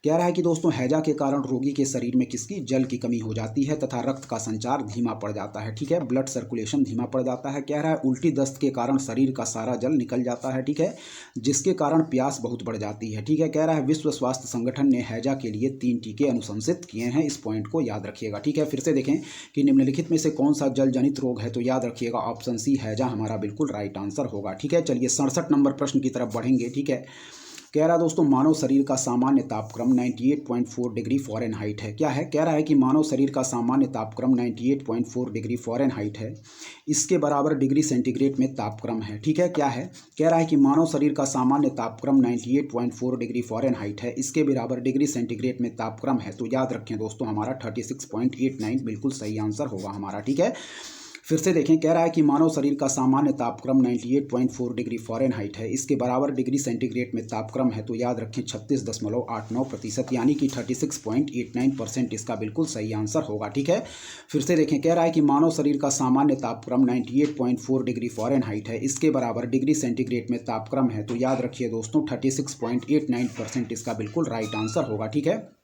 कह रहा है कि दोस्तों हैजा के कारण रोगी के शरीर में किसकी, जल की कमी हो जाती है तथा रक्त का संचार धीमा पड़ जाता है। ठीक है, ब्लड सर्कुलेशन धीमा पड़ जाता है। कह रहा है उल्टी दस्त के कारण शरीर का सारा जल निकल जाता है। ठीक है, जिसके कारण प्यास बहुत बढ़ जाती है। ठीक है, कह रहा है विश्व स्वास्थ्य संगठन ने हैजा के लिए 3 टीके अनुशंसित किए हैं। इस पॉइंट को याद रखिएगा। ठीक है, फिर से देखें कि निम्नलिखित में से कौन सा जल जनित रोग है, तो याद रखिएगा ऑप्शन सी हैजा हमारा बिल्कुल राइट आंसर होगा। ठीक है, चलिए 67 नंबर प्रश्न की तरफ बढ़ेंगे। ठीक है, कह रहा दोस्तों मानव शरीर का सामान्य तापक्रम 98.4 डिग्री फ़ारेनहाइट है। क्या है, कह रहा है कि मानव शरीर का सामान्य तापक्रम 98.4 डिग्री फ़ारेनहाइट है, इसके बराबर डिग्री सेंटीग्रेड में तापक्रम है। ठीक है, क्या है, कह रहा है कि मानव शरीर का सामान्य तापक्रम 98.4 डिग्री फ़ारेनहाइट है, इसके बराबर डिग्री सेंटीग्रेड में तापक्रम है, तो याद रखें दोस्तों हमारा 36.89 बिल्कुल सही आंसर होगा हमारा। ठीक है, फिर से देखें, कह रहा है कि मानव शरीर का सामान्य तापक्रम 98.4 डिग्री फ़ारेनहाइट है, इसके बराबर डिग्री सेंटीग्रेड में तापक्रम है, तो याद रखें 36.89% यानी कि 36.89% इसका बिल्कुल सही आंसर होगा। ठीक है, फिर से देखें, कह रहा है कि मानव शरीर का सामान्य तापक्रम 98.4 डिग्री फ़ारेनहाइट है, इसके बराबर डिग्री सेंटीग्रेड में तापक्रम है, तो याद रखिए दोस्तों 36.89% इसका बिल्कुल राइट आंसर होगा। ठीक है,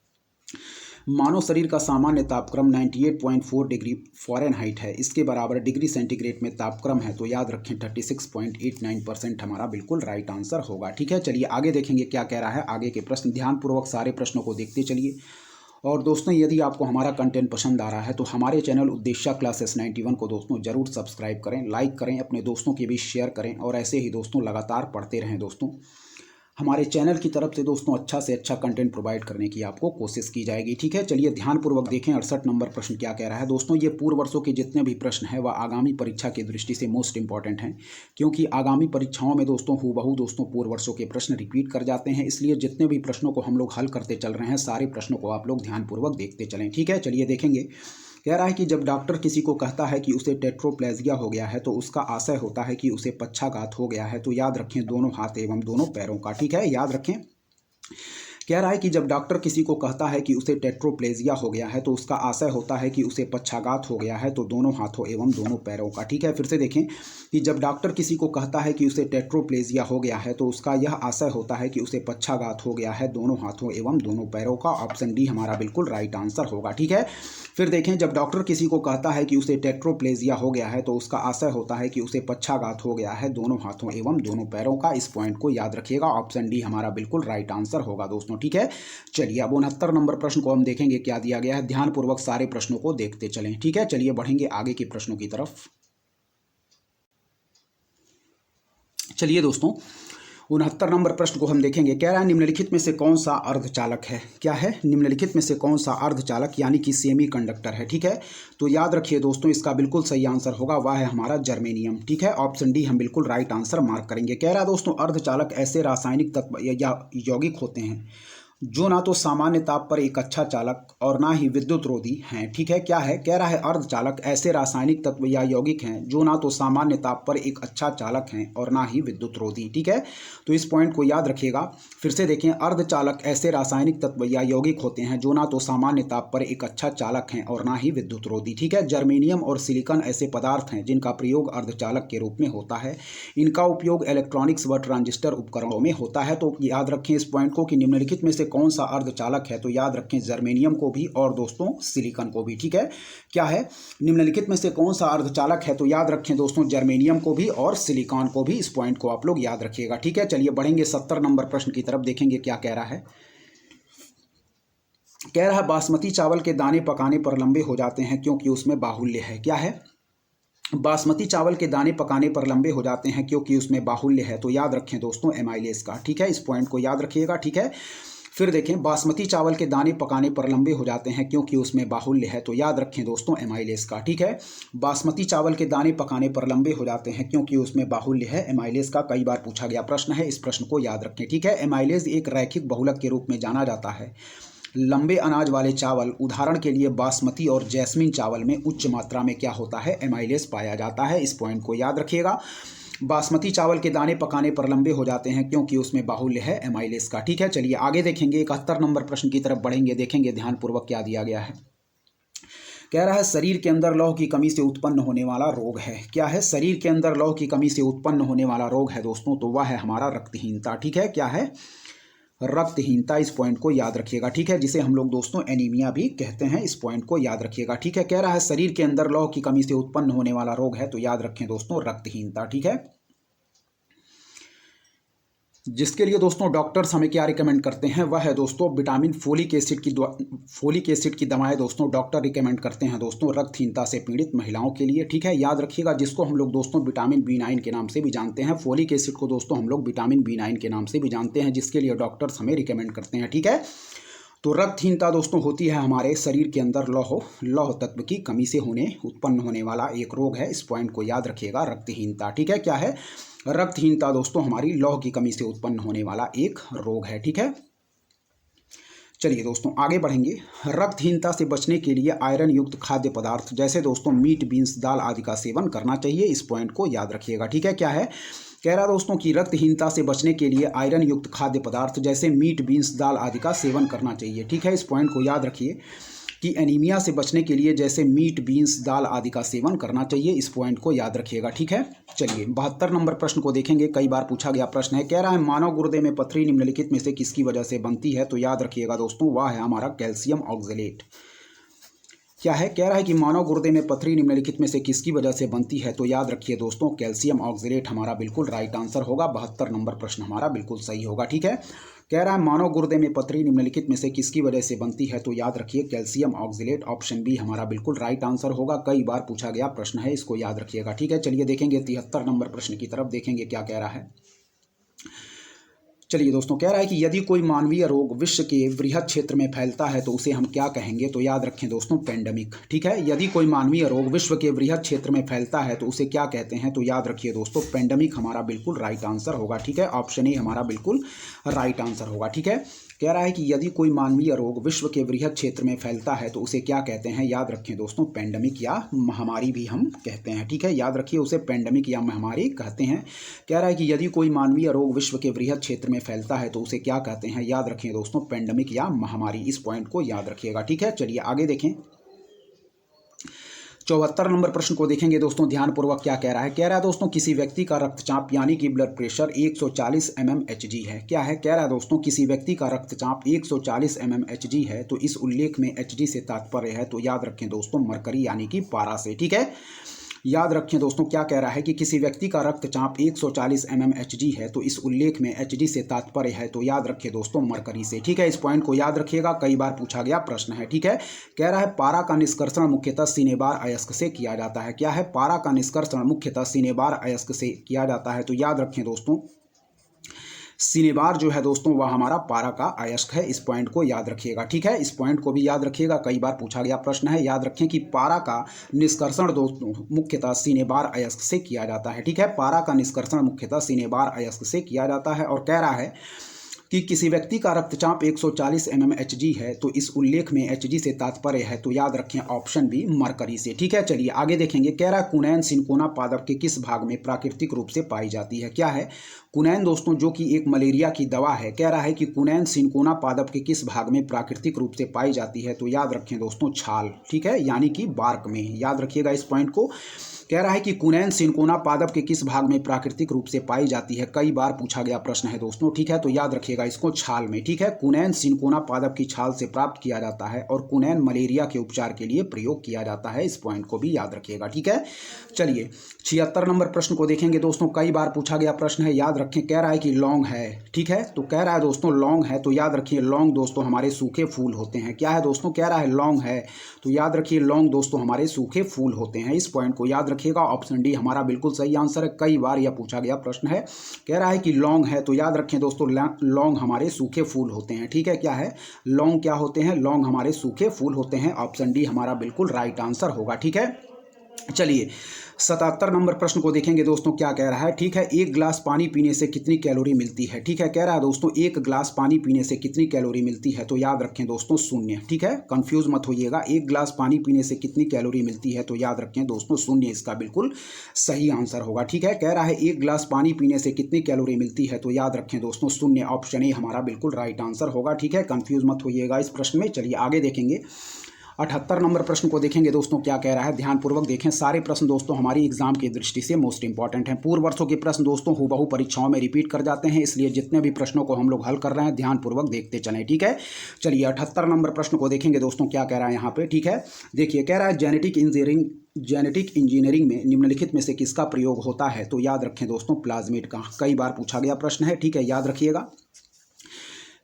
मानव शरीर का सामान्य तापक्रम 98.4 डिग्री फ़ारेनहाइट है, इसके बराबर डिग्री सेंटीग्रेड में तापक्रम है, तो याद रखें 36.89% हमारा बिल्कुल राइट आंसर होगा। ठीक है, चलिए आगे देखेंगे क्या कह रहा है आगे के प्रश्न, ध्यानपूर्वक सारे प्रश्नों को देखते चलिए। और दोस्तों यदि आपको हमारा कंटेंट पसंद आ रहा है तो हमारे चैनल उद्देश्य क्लासेस 91 को दोस्तों जरूर सब्सक्राइब करें, लाइक करें, अपने दोस्तों के बीच शेयर करें और ऐसे ही दोस्तों लगातार पढ़ते रहें। दोस्तों हमारे चैनल की तरफ से दोस्तों अच्छा से अच्छा कंटेंट प्रोवाइड करने की आपको कोशिश की जाएगी। ठीक है, चलिए ध्यानपूर्वक देखें 68 नंबर प्रश्न क्या कह रहा है। दोस्तों ये पूर्व वर्षों के जितने भी प्रश्न हैं वह आगामी परीक्षा की दृष्टि से मोस्ट इंपॉर्टेंट हैं, क्योंकि आगामी परीक्षाओं में दोस्तों हूबहू दोस्तों पूर्व वर्षों के प्रश्न रिपीट कर जाते हैं, इसलिए जितने भी प्रश्नों को हम लोग हल करते चल रहे हैं सारे प्रश्नों को आप लोग ध्यानपूर्वक देखते चलें। ठीक है, चलिए देखेंगे कह रहा है कि जब डॉक्टर किसी को कहता है कि उसे टेट्रोप्लेजिया हो गया है तो उसका आशय होता है कि उसे पक्षाघात हो गया है। तो याद रखें दोनों हाथ एवं दोनों पैरों का। ठीक है, याद रखें। कह रहा है कि जब डॉक्टर किसी को कहता है कि उसे टेट्रोप्लेजिया हो गया है तो उसका आशय होता है कि उसे पक्षाघात हो गया है। तो दोनों हाथों एवं दोनों पैरों का। ठीक है, फिर से देखें कि जब डॉक्टर किसी को कहता है कि उसे टेट्रोप्लेजिया हो गया है तो उसका यह आशय होता है कि उसे पक्षाघात हो गया है, दोनों हाथों एवं दोनों पैरों का। ऑप्शन डी हमारा बिल्कुल राइट आंसर होगा। ठीक है, फिर देखें जब डॉक्टर किसी को कहता है कि उसे टेट्रोप्लेजिया हो गया है तो उसका आशय होता है कि उसे पक्षाघात हो गया है, दोनों हाथों एवं दोनों पैरों का। इस पॉइंट को याद रखिएगा, ऑप्शन डी हमारा बिल्कुल राइट आंसर होगा दोस्तों। ठीक है, चलिए अब 69 नंबर प्रश्न को हम देखेंगे क्या दिया गया है। ध्यानपूर्वक सारे प्रश्नों को देखते चलें। ठीक है, चलिए बढ़ेंगे आगे के प्रश्नों की तरफ। चलिए दोस्तों 69 नंबर प्रश्न को हम देखेंगे। कह रहा है निम्नलिखित में से कौन सा अर्धचालक है। क्या है, निम्नलिखित में से कौन सा अर्धचालक यानी कि सेमी कंडक्टर है। ठीक है, तो याद रखिए दोस्तों इसका बिल्कुल सही आंसर होगा, वह है हमारा जर्मेनियम। ठीक है, ऑप्शन डी हम बिल्कुल राइट आंसर मार्क करेंगे। कह रहा है दोस्तों अर्धचालक ऐसे रासायनिक तत्व या यौगिक होते हैं जो ना तो सामान्य ताप पर एक अच्छा चालक और ना ही विद्युत रोधी हैं। ठीक है, क्या है, कह रहा है अर्धचालक ऐसे रासायनिक तत्व या यौगिक हैं जो ना तो सामान्य ताप पर एक अच्छा चालक हैं और ना ही विद्युत रोधी। ठीक है, तो इस पॉइंट को याद रखिएगा। फिर से देखें, अर्धचालक ऐसे रासायनिक तत्व या यौगिक होते हैं जो ना तो सामान्य ताप पर एक अच्छा चालक हैं और ना ही विद्युत रोधी। ठीक है, जर्मेनियम और सिलिकॉन ऐसे पदार्थ हैं जिनका प्रयोग अर्धचालक के रूप में होता है। इनका उपयोग इलेक्ट्रॉनिक्स व ट्रांजिस्टर उपकरणों में होता है। तो याद रखें इस पॉइंट को कि निम्नलिखित में से कौन सा अर्धचालक है। तो याद रखें जर्मेनियम को भी और दोस्तों सिलिकॉन को भी। ठीक है, क्या है, निम्नलिखित में से कौन सा अर्धचालक है। तो याद रखें दोस्तों जर्मेनियम को भी और सिलिकॉन को भी। इस पॉइंट को आप लोग याद रखिएगा। ठीक है, चलिए बढ़ेंगे 70 नंबर प्रश्न की तरफ, देखेंगे क्या कह रहा है। कह रहा है बासमती चावल के दाने पकाने पर लंबे हो जाते हैं क्योंकि उसमें बाहुल्य है। क्या है, बासमती चावल के दाने पकाने पर लंबे हो जाते हैं क्योंकि उसमें बाहुल्य है। तो याद रखें दोस्तों एमाइलेज का। ठीक है, इस पॉइंट को याद रखिएगा। ठीक है, फिर देखें बासमती चावल के दाने पकाने पर लंबे हो जाते हैं क्योंकि उसमें बाहुल्य है। तो याद रखें दोस्तों एमाइलेज का। ठीक है, बासमती चावल के दाने पकाने पर लंबे हो जाते हैं क्योंकि उसमें बाहुल्य है। एमाइलेज का कई बार पूछा गया प्रश्न है, इस प्रश्न को याद रखें। ठीक है, एमाइलेज एक रैखिक बहुलक के रूप में जाना जाता है। लंबे अनाज वाले चावल उदाहरण के लिए बासमती और जैस्मिन चावल में उच्च मात्रा में क्या होता है, एमाइलेज पाया जाता है। इस पॉइंट को याद रखिएगा। बासमती चावल के दाने पकाने पर लंबे हो जाते हैं क्योंकि उसमें बाहुल्य है एमाइलेज का। ठीक है, चलिए आगे देखेंगे 71 नंबर प्रश्न की तरफ बढ़ेंगे, देखेंगे ध्यानपूर्वक क्या दिया गया है। कह रहा है शरीर के अंदर लौह की कमी से उत्पन्न होने वाला रोग है। क्या है, शरीर के अंदर लौह की कमी से उत्पन्न होने वाला रोग है दोस्तों, तो वह है हमारा रक्तहीनता। ठीक है, क्या है, रक्तहीनता। इस पॉइंट को याद रखिएगा। ठीक है, जिसे हम लोग दोस्तों एनीमिया भी कहते हैं। इस पॉइंट को याद रखिएगा। ठीक है, कह रहा है शरीर के अंदर लौह की कमी से उत्पन्न होने वाला रोग है, तो याद रखें दोस्तों रक्तहीनता। ठीक है, जिसके लिए दोस्तों डॉक्टर्स हमें क्या रिकमेंड करते हैं, वह है दोस्तों विटामिन फोलिक एसिड की दवाएं दोस्तों डॉक्टर रिकमेंड करते हैं दोस्तों रक्तहीनता से पीड़ित महिलाओं के लिए। ठीक है, याद रखिएगा, जिसको हम लोग दोस्तों विटामिन B9 के नाम से भी जानते हैं। फोलिक एसिड को दोस्तों हम लोग विटामिन B9 के नाम से भी जानते हैं, जिसके लिए डॉक्टर्स हमें रिकमेंड करते हैं। ठीक है, तो रक्तहीनता दोस्तों होती है हमारे शरीर के अंदर लौह तत्व की कमी से उत्पन्न होने वाला एक रोग है। इस पॉइंट को याद रखिएगा, रक्तहीनता। ठीक है, क्या है, रक्तहीनता दोस्तों हमारी लौह की कमी से उत्पन्न होने वाला एक रोग है। ठीक है, चलिए दोस्तों आगे बढ़ेंगे। रक्तहीनता से बचने के लिए आयरन युक्त खाद्य पदार्थ जैसे दोस्तों मीट, बीन्स, दाल आदि का सेवन करना चाहिए। इस पॉइंट को याद रखिएगा। ठीक है, क्या है, कह रहा दोस्तों कि रक्तहीनता से बचने के लिए आयरन युक्त खाद्य पदार्थ जैसे मीट, बीन्स, दाल आदि का सेवन करना चाहिए। ठीक है, इस पॉइंट को याद रखिए कि एनीमिया से बचने के लिए जैसे मीट, बीन्स, दाल आदि का सेवन करना चाहिए। इस पॉइंट को याद रखिएगा। ठीक है, चलिए 72 नंबर प्रश्न को देखेंगे, कई बार पूछा गया प्रश्न है। कह रहा है मानव गुर्दे में पथरी निम्नलिखित में से किसकी वजह से बनती है। तो याद रखिएगा दोस्तों वह है हमारा कैल्शियम ऑक्जेलेट। क्या है, कह रहा है कि मानव गुर्दे में पथरी निम्नलिखित में से किसकी वजह से बनती है। तो याद रखिए दोस्तों कैल्शियम ऑक्जेलेट हमारा बिल्कुल राइट आंसर होगा। 72 नंबर प्रश्न हमारा बिल्कुल सही होगा। ठीक है, कह रहा है मानव गुर्दे में पथरी निम्नलिखित में से किसकी वजह से बनती है। तो याद रखिए कैल्शियम ऑक्जेलेट। ऑप्शन बी हमारा बिल्कुल राइट आंसर होगा। कई बार पूछा गया प्रश्न है, इसको याद रखिएगा। ठीक है, चलिए देखेंगे 73 नंबर प्रश्न की तरफ, देखेंगे क्या कह रहा है। चलिए दोस्तों, कह रहा है कि यदि कोई मानवीय रोग विश्व के वृहद क्षेत्र में फैलता है तो उसे हम क्या कहेंगे। तो याद रखें दोस्तों पेंडेमिक। ठीक है, यदि कोई मानवीय रोग विश्व के वृहद क्षेत्र में फैलता है तो उसे क्या कहते हैं। तो याद रखिए दोस्तों पेंडेमिक हमारा बिल्कुल राइट आंसर होगा। ठीक है, ऑप्शन ए हमारा बिल्कुल राइट आंसर होगा। ठीक है, कह रहा है कि यदि कोई मानवीय रोग विश्व के वृहद क्षेत्र में फैलता है तो उसे क्या कहते हैं? याद रखें दोस्तों, पेंडेमिक या महामारी भी हम कहते हैं। ठीक है, याद रखिए, उसे पेंडेमिक या महामारी कहते हैं। कह रहा है कि यदि कोई मानवीय रोग विश्व के वृहद क्षेत्र में फैलता है तो उसे क्या कहते हैं? याद रखें दोस्तों, पेंडेमिक या महामारी। इस पॉइंट को याद रखिएगा। ठीक है, चलिए आगे देखें। 74 नंबर प्रश्न को देखेंगे दोस्तों, ध्यानपूर्वक क्या कह रहा है। कह रहा है दोस्तों, किसी व्यक्ति का रक्तचाप यानी कि ब्लड प्रेशर 140 mmHg है। क्या है? कह रहा है दोस्तों, किसी व्यक्ति का रक्तचाप 140 mmHg है तो इस उल्लेख में Hg से तात्पर्य है तो याद रखें दोस्तों, मरकरी यानी कि पारा से। ठीक है, याद रखें दोस्तों, क्या कह रहा है कि किसी व्यक्ति का रक्तचाप 140 mmHg है तो इस उल्लेख में Hg से तात्पर्य है तो याद रखें दोस्तों, मरकरी से। ठीक है, इस पॉइंट को याद रखिएगा, कई बार पूछा गया प्रश्न है। ठीक है, कह रहा है पारा का निष्कर्षण मुख्यतः सीनेबार अयस्क से किया जाता है। क्या है? पारा का निष्कर्षण मुख्यतः सीनेबार अयस्क से किया जाता है तो याद रखें दोस्तों, सीनेबार जो है दोस्तों वह हमारा पारा का अयस्क है। इस पॉइंट को याद रखिएगा। ठीक है, इस पॉइंट को भी याद रखिएगा, कई बार पूछा गया प्रश्न है। याद रखें कि पारा का निष्कर्षण दोस्तों मुख्यतः सीनेबार अयस्क से किया जाता है। ठीक है, पारा का निष्कर्षण मुख्यतः सीनेबार अयस्क से किया जाता है। और कह रहा है कि किसी व्यक्ति का रक्तचाप 140 mmHg है तो इस उल्लेख में Hg से तात्पर्य है तो याद रखें ऑप्शन बी, मरकरी से। ठीक है, चलिए आगे देखेंगे। कह रहा है कुनैन सिनकोना पादप के किस भाग में प्राकृतिक रूप से पाई जाती है? क्या है? कुनैन दोस्तों जो कि एक मलेरिया की दवा है। कह रहा है कि कुनैन सिनकोना पादप के किस भाग में प्राकृतिक रूप से पाई जाती है तो याद रखें दोस्तों, छाल। ठीक है, यानी कि बार्क में। याद रखिएगा इस पॉइंट को। कह रहा है कि कुनैन सिनकोना पादप के किस भाग में प्राकृतिक रूप से पाई जाती है? कई बार पूछा गया प्रश्न है दोस्तों। ठीक है, तो याद रखिएगा इसको, छाल में। ठीक है, कुनैन सिनकोना पादप की छाल से प्राप्त किया जाता है और कुनैन मलेरिया के उपचार के लिए प्रयोग किया जाता है। इस पॉइंट को भी याद रखिएगा। ठीक है, चलिए 76 नंबर प्रश्न को देखेंगे दोस्तों, कई बार पूछा गया प्रश्न है। याद रखें, कह रहा है कि लौंग है। ठीक है, तो कह रहा है दोस्तों लौंग है तो याद रखिए, लौंग दोस्तों हमारे सूखे फूल होते हैं। क्या है दोस्तों? कह रहा है लौंग है तो याद रखिए, लौंग दोस्तों हमारे सूखे फूल होते हैं। इस पॉइंट को याद रखिएगा, ऑप्शन डी हमारा बिल्कुल सही आंसर है। कई बार यह पूछा गया प्रश्न है। कह रहा है कि लौंग है तो याद रखें दोस्तों, लौंग हमारे सूखे फूल होते हैं। ठीक है, क्या है? लौंग क्या होते हैं? लौंग हमारे सूखे फूल होते हैं। ऑप्शन डी हमारा बिल्कुल राइट आंसर होगा। ठीक है, चलिए 77 नंबर प्रश्न को देखेंगे दोस्तों, क्या कह रहा है। ठीक है, एक गिलास पानी पीने से कितनी कैलोरी मिलती है? ठीक है, कह रहा है दोस्तों एक गिलास पानी पीने से कितनी कैलोरी मिलती है तो याद रखें दोस्तों, 0। ठीक है, कंफ्यूज मत होइएगा, एक गिलास पानी पीने से कितनी कैलोरी मिलती है तो याद रखें दोस्तों, 0 इसका बिल्कुल सही आंसर होगा। ठीक है, कह रहा है एक गिलास पानी पीने से कितनी कैलोरी मिलती है तो याद रखें दोस्तों, 0। ऑप्शन ए हमारा बिल्कुल राइट आंसर होगा। ठीक है, कंफ्यूज मत होइएगा इस प्रश्न में। चलिए आगे देखेंगे। 78 नंबर प्रश्न को देखेंगे दोस्तों, क्या कह रहा है। ध्यानपूर्वक देखें, सारे प्रश्न दोस्तों हमारी एग्जाम की दृष्टि से मोस्ट इंपॉर्टेंट हैं। पूर्व वर्षों के प्रश्न दोस्तों हूबहू परीक्षाओं में रिपीट कर जाते हैं, इसलिए जितने भी प्रश्नों को हम लोग हल कर रहे हैं ध्यानपूर्वक देखते चलें। ठीक है, चलिए 78 नंबर प्रश्न को देखेंगे दोस्तों, क्या कह रहा है यहाँ पे। ठीक है, देखिए कह रहा है जेनेटिक इंजीनियरिंग में निम्नलिखित में से किसका प्रयोग होता है तो याद रखें दोस्तों, प्लाज्मिड का। कई बार पूछा गया प्रश्न है। ठीक है, याद रखिएगा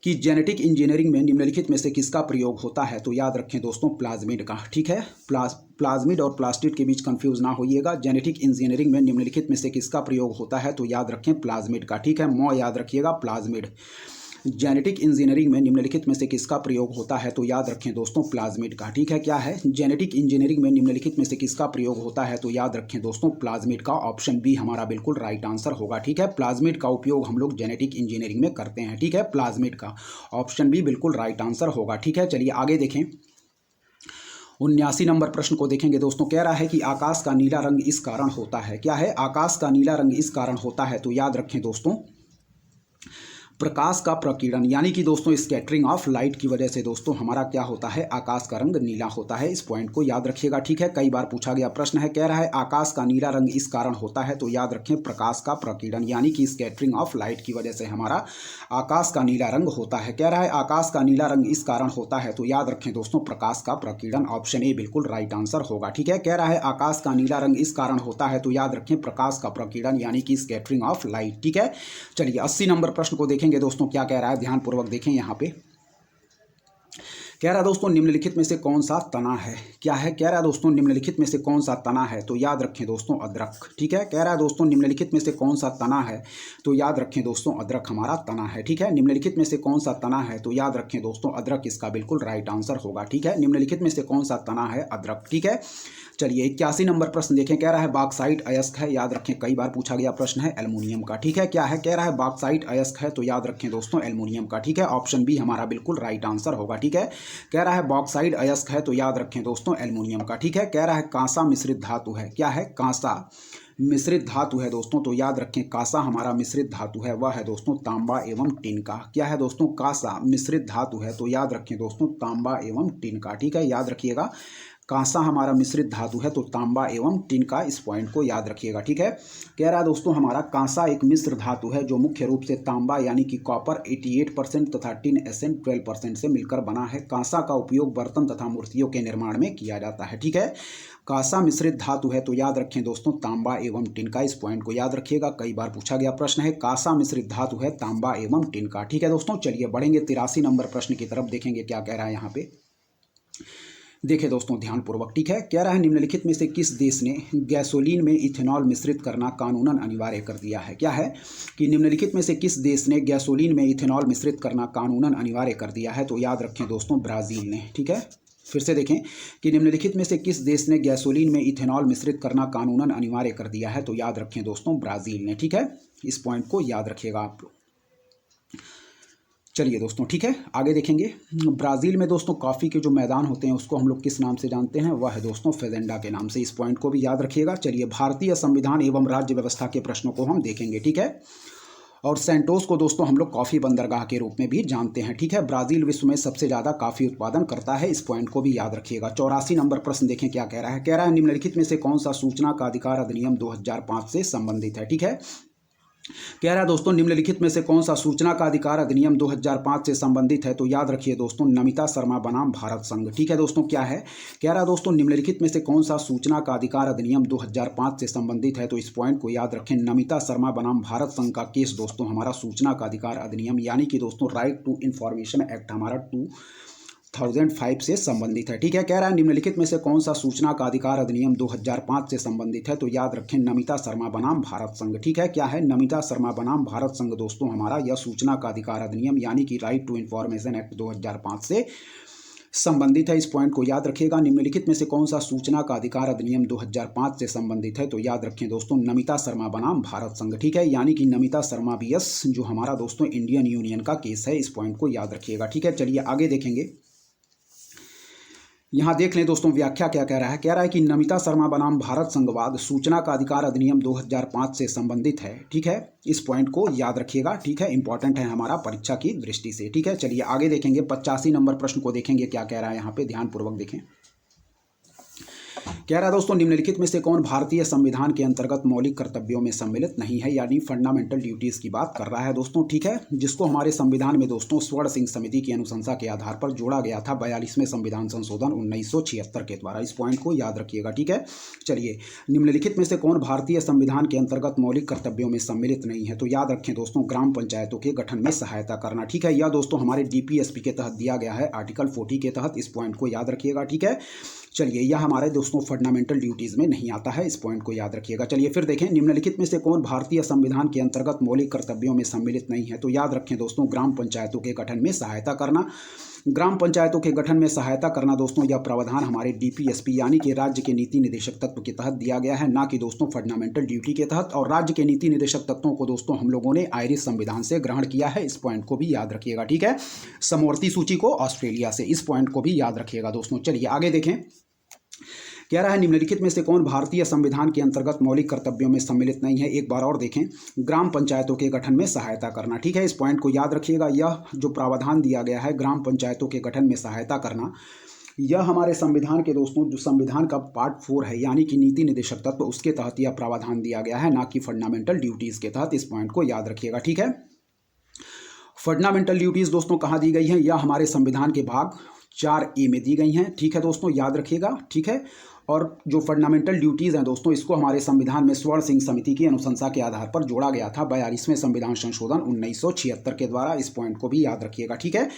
कि जेनेटिक इंजीनियरिंग में निम्नलिखित में से किसका प्रयोग होता है तो याद रखें दोस्तों, प्लाज्मिड का। ठीक है, प्लाज्मिड और प्लास्टिड के बीच कंफ्यूज ना होइएगा। जेनेटिक इंजीनियरिंग में निम्नलिखित में से किसका प्रयोग होता है तो याद रखें, प्लाज्मिड का। ठीक है, मौ याद रखिएगा, प्लाज्मिड। जेनेटिक इंजीनियरिंग में निम्नलिखित में से किसका प्रयोग होता है तो याद रखें दोस्तों, प्लाज्मिड का। ठीक है, क्या है? जेनेटिक इंजीनियरिंग में निम्नलिखित में से किसका प्रयोग होता है तो याद रखें दोस्तों, प्लाज्मिड का। ऑप्शन बी हमारा बिल्कुल राइट आंसर होगा। ठीक है, प्लाज्मिड का उपयोग हम लोग जेनेटिक इंजीनियरिंग में करते हैं। ठीक है, प्लाज्मिड का। ऑप्शन बी बिल्कुल राइट आंसर होगा। ठीक है, चलिए आगे देखें। 79 नंबर प्रश्न को देखेंगे दोस्तों, कह रहा है कि आकाश का नीला रंग इस कारण होता है। क्या है? आकाश का नीला रंग इस कारण होता है तो याद रखें दोस्तों, प्रकाश का प्रकीर्णन यानी कि दोस्तों स्कैटरिंग ऑफ लाइट की वजह से दोस्तों हमारा क्या होता है, आकाश का रंग नीला होता है। इस पॉइंट को याद रखिएगा। ठीक है, कई बार पूछा गया प्रश्न है। कह रहा है आकाश का नीला रंग इस कारण होता है तो याद रखें, प्रकाश का प्रकीर्णन यानी कि स्कैटरिंग ऑफ लाइट की वजह से हमारा आकाश का नीला रंग होता है। कह रहा है आकाश का नीला रंग इस कारण होता है तो याद रखें दोस्तों, प्रकाश का प्रकीर्णन। ऑप्शन ए बिल्कुल राइट आंसर होगा। ठीक है, कह रहा है आकाश का नीला रंग इस कारण होता है तो याद रखें, प्रकाश का प्रकीर्णन यानी कि स्कैटरिंग ऑफ लाइट। ठीक है, चलिए 80 नंबर प्रश्न को देखेंगे दोस्तों, क्या कह रहा है, ध्यानपूर्वक देखें। यहाँ पे कह रहा है दोस्तों निम्नलिखित में से कौन सा तना है। क्या है? कह रहा है दोस्तों निम्नलिखित में से कौन सा तना है तो याद रखें दोस्तों, अदरक। ठीक है, कह रहा है दोस्तों निम्नलिखित में से कौन सा तना है तो याद रखें दोस्तों, अदरक हमारा तना है। ठीक है, निम्नलिखित में से कौन सा तना है तो याद रखें दोस्तों, अदरक इसका बिल्कुल राइट आंसर होगा। ठीक है, निम्नलिखित में से कौन सा तना है, अदरक। ठीक है, चलिए 81 नंबर प्रश्न देखें, कह रहा है बॉक्साइट अयस्क है, याद रखें कई बार पूछा गया प्रश्न है एल्युमिनियम का। ठीक है, क्या है, कह रहा है बॉक्साइट अयस्क है, तो याद रखें दोस्तों एल्युमिनियम का। ठीक है, ऑप्शन बी हमारा बिल्कुल राइट आंसर होगा। ठीक है, कह रहा है बॉक्साइट अयस्क है, तो याद रखें दोस्तों एल्युमिनियम का। ठीक है, कह रहा है कांसा मिश्रित धातु है, क्या है, कांसा मिश्रित धातु है दोस्तों, तो याद रखें कांसा हमारा मिश्रित धातु है, वह है दोस्तों तांबा एवं टिन का। क्या है दोस्तों, कांसा मिश्रित धातु है, तो याद रखें दोस्तों तांबा एवं टिन का। ठीक है, याद रखिएगा कांसा हमारा मिश्रित धातु है, तो तांबा एवं टिन का, इस पॉइंट को याद रखिएगा। ठीक है, कह रहा है दोस्तों हमारा कांसा एक मिश्र धातु है जो मुख्य रूप से तांबा यानी कि कॉपर 88% तथा टिन एसएन 12% से मिलकर बना है। कांसा का उपयोग बर्तन तथा मूर्तियों के निर्माण में किया जाता है। ठीक है, कांसा मिश्रित धातु है, तो याद रखें दोस्तों तांबा एवं टिन का, इस पॉइंट को याद रखिएगा, कई बार पूछा गया प्रश्न है, कांसा मिश्रित धातु है तांबा एवं टिन का। ठीक है दोस्तों, चलिए बढ़ेंगे 83 नंबर प्रश्न की तरफ, देखेंगे क्या कह रहा है यहाँ पे। देखिए दोस्तों ध्यानपूर्वक। ठीक है, कह रहा है निम्नलिखित में से किस देश ने गैसोलीन में इथेनॉल मिश्रित करना कानूनन अनिवार्य कर दिया है। क्या है कि निम्नलिखित में से किस देश ने गैसोलीन में इथेनॉल मिश्रित करना कानूनन अनिवार्य कर दिया है, तो याद रखें दोस्तों ब्राज़ील ने। ठीक है, फिर से देखें कि निम्नलिखित में से किस देश ने गैसोलीन में इथेनॉल मिश्रित करना कानूनन अनिवार्य कर दिया है, तो याद रखें दोस्तों ब्राज़ील ने। ठीक है, इस पॉइंट को याद रखिएगा आप लोग। चलिए दोस्तों, ठीक है, आगे देखेंगे। ब्राज़ील में दोस्तों कॉफ़ी के जो मैदान होते हैं उसको हम लोग किस नाम से जानते हैं, वह है दोस्तों फेजेंडा के नाम से, इस पॉइंट को भी याद रखिएगा। चलिए भारतीय संविधान एवं राज्य व्यवस्था के प्रश्नों को हम देखेंगे। ठीक है, और सेंटोस को दोस्तों हम लोग कॉफ़ी बंदरगाह के रूप में भी जानते हैं। ठीक है, ब्राज़ील विश्व में सबसे ज़्यादा कॉफ़ी उत्पादन करता है, इस पॉइंट को भी याद रखिएगा। 84 नंबर प्रश्न देखें क्या कह रहा है, कह रहा है निम्नलिखित में से कौन सा सूचना का अधिकार अधिनियम 2005 से संबंधित है। ठीक है, कह रहा है दोस्तों निम्नलिखित में से कौन सा सूचना का अधिकार अधिनियम 2005 से संबंधित है, तो याद रखिए दोस्तों नमिता शर्मा बनाम भारत संघ। ठीक है दोस्तों, क्या है, कह रहा है दोस्तों निम्नलिखित में से कौन सा सूचना का अधिकार अधिनियम 2005 से संबंधित है, तो इस पॉइंट को याद रखें नमिता शर्मा बनाम भारत संघ का केस दोस्तों हमारा सूचना का अधिकार अधिनियम यानी कि दोस्तों राइट टू इन्फॉर्मेशन एक्ट हमारा 2005 से संबंधित है। ठीक है, कह रहा है निम्नलिखित में से कौन सा सूचना का अधिकार अधिनियम 2005 से संबंधित है, तो याद रखें नमिता शर्मा बनाम भारत संघ। ठीक है, क्या है, नमिता शर्मा बनाम भारत संघ दोस्तों हमारा यह सूचना का अधिकार अधिनियम यानी कि राइट टू इन्फॉर्मेशन एक्ट 2005 से संबंधित है, इस पॉइंट को याद रखिएगा। निम्नलिखित में से कौन सा सूचना का अधिकार अधिनियम 2005 से संबंधित है, तो याद रखें दोस्तों नमिता शर्मा बनाम भारत संघ। ठीक है, यानी कि नमिता शर्मा बीएस जो हमारा दोस्तों इंडियन यूनियन का केस है, इस पॉइंट को याद रखिएगा। ठीक है, चलिए आगे देखेंगे। यहाँ देख लें दोस्तों व्याख्या क्या कह रहा है, कह रहा है कि नमिता शर्मा बनाम भारत संघवाद सूचना का अधिकार अधिनियम 2005 से संबंधित है। ठीक है, इस पॉइंट को याद रखिएगा। ठीक है, इंपॉर्टेंट है हमारा परीक्षा की दृष्टि से। ठीक है, चलिए आगे देखेंगे। 85 नंबर प्रश्न को देखेंगे क्या कह रहा है, यहाँ पे ध्यानपूर्वक देखें। कह रहा है दोस्तों निम्नलिखित में से कौन भारतीय संविधान के अंतर्गत मौलिक कर्तव्यों में सम्मिलित नहीं है, यानी फंडामेंटल ड्यूटीज की बात कर रहा है दोस्तों। ठीक है, जिसको हमारे संविधान में दोस्तों स्वर्ण सिंह समिति की अनुशंसा के आधार पर जोड़ा गया था 42वें संविधान संशोधन 1976 के द्वारा, इस पॉइंट को याद रखिएगा। ठीक है, चलिए निम्नलिखित में से कौन भारतीय संविधान के अंतर्गत मौलिक कर्तव्यों में सम्मिलित नहीं है, तो याद रखें दोस्तों ग्राम पंचायतों के गठन में सहायता करना। ठीक है, यह दोस्तों हमारे डीपीएसपी के तहत दिया गया है, आर्टिकल 40 के तहत, इस पॉइंट को याद रखिएगा। ठीक है, चलिए यह हमारे दोस्तों फंडामेंटल ड्यूटीज में नहीं आता है, इस पॉइंट को याद रखिएगा। चलिए फिर देखें निम्नलिखित में से कौन भारतीय संविधान के अंतर्गत मौलिक कर्तव्यों में सम्मिलित नहीं है, तो याद रखें दोस्तों ग्राम पंचायतों के गठन में सहायता करना। ग्राम पंचायतों के गठन में सहायता करना दोस्तों यह प्रावधान हमारे डीपीएसपी यानी कि राज्य के नीति निदेशक तत्व के तहत दिया गया है, ना कि दोस्तों फंडामेंटल ड्यूटी के तहत। और राज्य के नीति निदेशक तत्वों को दोस्तों हम लोगों ने आयरिश संविधान से ग्रहण किया है, इस पॉइंट को भी याद रखिएगा। ठीक है, समवर्ती सूची को ऑस्ट्रेलिया से, इस पॉइंट को भी याद रखिएगा दोस्तों। चलिए आगे देखें। कह रहा है निम्नलिखित में से कौन भारतीय संविधान के अंतर्गत मौलिक कर्तव्यों में सम्मिलित नहीं है, एक बार और देखें, ग्राम पंचायतों के गठन में सहायता करना। ठीक है, इस पॉइंट को याद रखिएगा। यह जो प्रावधान दिया गया है ग्राम पंचायतों के गठन में सहायता करना, यह हमारे संविधान के दोस्तों जो संविधान का पार्ट 4 है यानी कि नीति निदेशक तत्व, उसके तहत यह प्रावधान दिया गया है, ना कि फंडामेंटल ड्यूटीज के तहत, इस पॉइंट को याद रखिएगा। ठीक है, फंडामेंटल ड्यूटीज दोस्तों कहाँ दी गई हैं, यह हमारे संविधान के भाग 4A में दी गई हैं। ठीक है दोस्तों, याद रखिएगा। ठीक है, और जो फंडामेंटल ड्यूटीज़ हैं दोस्तों, इसको हमारे संविधान में स्वर्ण सिंह समिति की अनुशंसा के आधार पर जोड़ा गया था 42वें संविधान संशोधन 1976 के द्वारा, इस पॉइंट को भी याद रखिएगा। ठीक है,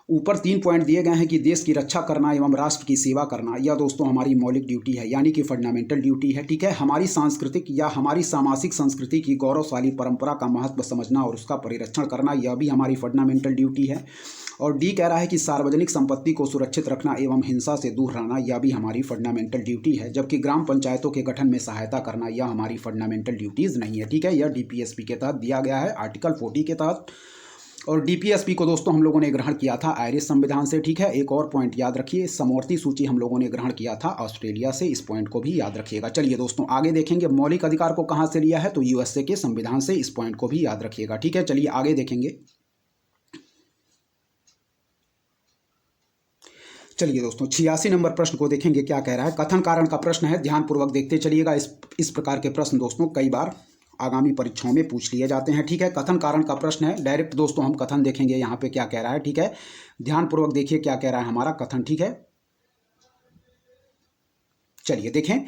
ऊपर 3 पॉइंट दिए गए हैं कि देश की रक्षा करना एवं राष्ट्र की सेवा करना, यह दोस्तों हमारी मौलिक ड्यूटी है यानी कि फंडामेंटल ड्यूटी है। ठीक है, हमारी सांस्कृतिक या हमारी सामाजिक संस्कृति की गौरवशाली परंपरा का महत्व समझना और उसका परिरक्षण करना, यह भी हमारी फंडामेंटल ड्यूटी है। और डी कह रहा है कि सार्वजनिक संपत्ति को सुरक्षित रखना एवं हिंसा से दूर रहना यह भी हमारी फंडामेंटल ड्यूटी है, जबकि ग्राम पंचायतों के गठन में सहायता करना यह हमारी फंडामेंटल ड्यूटीज़ नहीं है। ठीक है, यह डीपीएसपी के तहत दिया गया है, आर्टिकल 40 के तहत। और डीपीएसपी को दोस्तों हम लोगों ने ग्रहण किया था आयरिश संविधान से। ठीक है, एक और पॉइंट याद रखिए, समवर्ती सूची हम लोगों ने ग्रहण किया था ऑस्ट्रेलिया से, इस पॉइंट को भी याद रखिएगा। चलिए दोस्तों आगे देखेंगे, मौलिक अधिकार को कहाँ से लिया है, तो यूएसए के संविधान से, इस पॉइंट को भी याद रखिएगा। ठीक है, चलिए आगे देखेंगे। चलिए दोस्तों 86 नंबर प्रश्न को देखेंगे, क्या कह रहा है। कथन कारण का प्रश्न है, ध्यानपूर्वक देखते चलिएगा। इस प्रकार के प्रश्न दोस्तों कई बार आगामी परीक्षाओं में पूछ लिए जाते हैं। ठीक है, कथन कारण का प्रश्न है, डायरेक्ट दोस्तों हम कथन देखेंगे यहाँ पे क्या कह रहा है। ठीक है, ध्यानपूर्वक देखिए क्या कह रहा है हमारा कथन। ठीक है, चलिए देखें,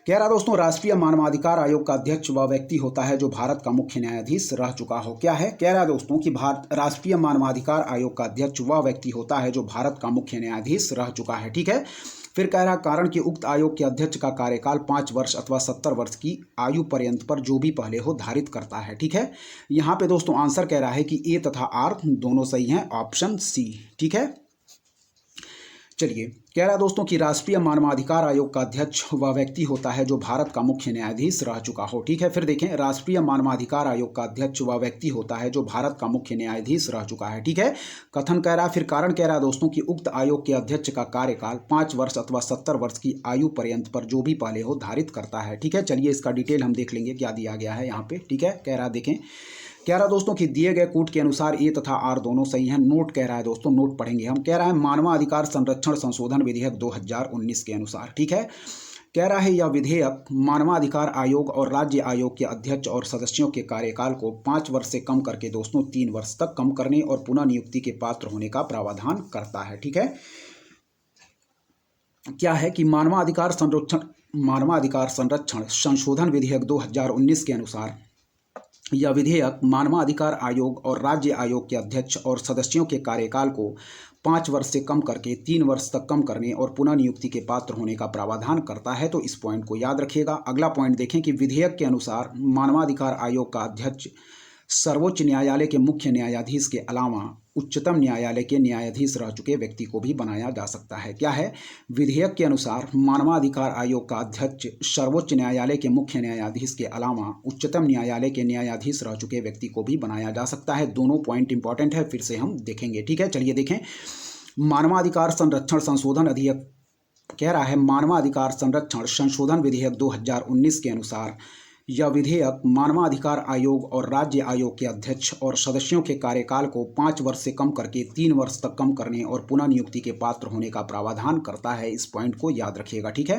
कह रहा दोस्तों राष्ट्रीय मानवाधिकार आयोग का अध्यक्ष वह व्यक्ति होता है जो भारत का मुख्य न्यायाधीश रह चुका हो। क्या है, कह रहा दोस्तों कि राष्ट्रीय मानवाधिकार आयोग का अध्यक्ष वह व्यक्ति होता है जो भारत का मुख्य न्यायाधीश रह चुका है। ठीक है, फिर कह रहा कारण कि उक्त आयोग के अध्यक्ष का कार्यकाल 5 वर्ष अथवा 70 वर्ष की आयु पर्यंत पर जो भी पहले हो धारित करता है। ठीक है, यहाँ पे दोस्तों आंसर कह रहा है कि ए तथा आर दोनों सही हैं, ऑप्शन सी। ठीक है, चलिए कह रहा दोस्तों कि राष्ट्रीय मानवाधिकार आयोग का अध्यक्ष वह व्यक्ति होता है जो भारत का मुख्य न्यायाधीश रह चुका हो। ठीक है, फिर देखें, राष्ट्रीय मानवाधिकार आयोग का अध्यक्ष वह व्यक्ति होता है जो भारत का मुख्य न्यायाधीश रह चुका है। ठीक है, कथन कह रहा है, फिर कारण कह रहा है दोस्तों कि उक्त आयोग के अध्यक्ष का कार्यकाल 5 वर्ष अथवा 70 वर्ष की आयु पर्यंत पर जो भी पहले हो धारित करता है। ठीक है, चलिए इसका डिटेल हम देख लेंगे क्या दिया गया है यहाँ पे। ठीक है, कह रहा देखें, कह रहा दोस्तों कि दिए गए कूट के अनुसार ए तथा आर दोनों सही हैं। नोट कह रहा है दोस्तों, नोट पढ़ेंगे हम। कह रहा है मानवाधिकार संरक्षण संशोधन विधेयक 2019 के अनुसार। ठीक है, कह रहा है यह विधेयक मानवाधिकार आयोग और राज्य आयोग के अध्यक्ष और सदस्यों के कार्यकाल को 5 वर्ष से कम करके दोस्तों 3 वर्ष तक कम करने और पुनः नियुक्ति के पात्र होने का प्रावधान करता है। ठीक है, क्या है कि मानवाधिकार संरक्षण संशोधन विधेयक 2019 के अनुसार यह विधेयक मानवाधिकार आयोग और राज्य आयोग के अध्यक्ष और सदस्यों के कार्यकाल को 5 वर्ष से कम करके 3 वर्ष तक कम करने और पुनः नियुक्ति के पात्र होने का प्रावधान करता है। तो इस पॉइंट को याद रखिएगा। अगला पॉइंट देखें कि विधेयक के अनुसार मानवाधिकार आयोग का अध्यक्ष सर्वोच्च न्यायालय के मुख्य न्यायाधीश के अलावा उच्चतम न्यायालय के न्यायाधीश रह चुके व्यक्ति को भी बनाया जा सकता है। क्या है, विधेयक के अनुसार मानवाधिकार आयोग का अध्यक्ष सर्वोच्च न्यायालय के मुख्य न्यायाधीश के अलावा उच्चतम न्यायालय के न्यायाधीश रह चुके व्यक्ति को भी बनाया जा सकता है। दोनों पॉइंट इंपॉर्टेंट है, फिर से हम देखेंगे। ठीक है, चलिए देखें, मानवाधिकार संरक्षण संशोधन अधिनियम कह रहा है मानवाधिकार संरक्षण संशोधन विधेयक 2019 के अनुसार यह विधेयक मानवाधिकार आयोग और राज्य आयोग के अध्यक्ष और सदस्यों के कार्यकाल को 5 वर्ष से कम करके 3 वर्ष तक कम करने और पुनः नियुक्ति के पात्र होने का प्रावधान करता है। इस पॉइंट को याद रखिएगा। ठीक है,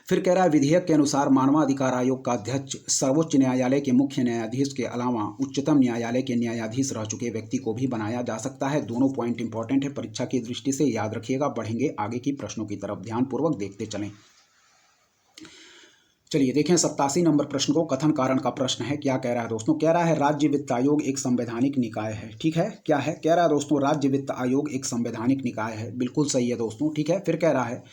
फिर कह रहा है विधेयक के अनुसार मानवाधिकार आयोग का अध्यक्ष सर्वोच्च न्यायालय के मुख्य न्यायाधीश के अलावा उच्चतम न्यायालय के न्यायाधीश रह चुके व्यक्ति को भी बनाया जा सकता है। दोनों पॉइंट इंपॉर्टेंट है, परीक्षा की दृष्टि से याद रखिएगा। बढ़ेंगे आगे की प्रश्नों की तरफ, ध्यानपूर्वक देखते चलें। चलिए देखें 87 नंबर प्रश्न को, कथन कारण का प्रश्न है। क्या कह रहा है दोस्तों, कह रहा है राज्य वित्त आयोग एक संवैधानिक निकाय है। ठीक है, क्या है, कह रहा है दोस्तों राज्य वित्त आयोग एक संवैधानिक निकाय है। बिल्कुल सही है दोस्तों। ठीक है, फिर कह रहा है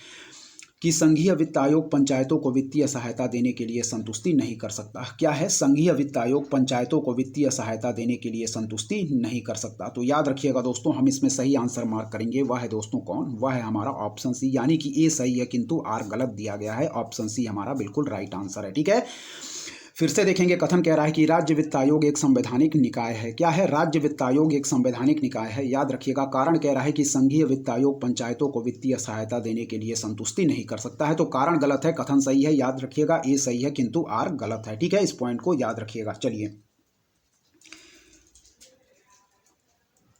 कि संघीय वित्त आयोग पंचायतों को वित्तीय सहायता देने के लिए संतुष्टि नहीं कर सकता। क्या है, संघीय वित्त आयोग पंचायतों को वित्तीय सहायता देने के लिए संतुष्टि नहीं कर सकता। तो याद रखिएगा दोस्तों, हम इसमें सही आंसर मार्क करेंगे। वह है दोस्तों कौन, वह है हमारा ऑप्शन सी, यानी कि ए सही है किंतु आर गलत दिया गया है। ऑप्शन सी हमारा बिल्कुल राइट आंसर है। ठीक है, फिर से देखेंगे, कथन कह रहा है कि राज्य वित्त आयोग एक संवैधानिक निकाय है। क्या है, राज्य वित्त आयोग एक संवैधानिक निकाय है। याद रखिएगा, कारण कह रहा है कि संघीय वित्त आयोग पंचायतों को वित्तीय सहायता देने के लिए संतुष्टि नहीं कर सकता है। तो कारण गलत है, कथन सही है। याद रखिएगा, ए सही है किंतु आर गलत है। ठीक है, इस पॉइंट को याद रखिएगा। चलिए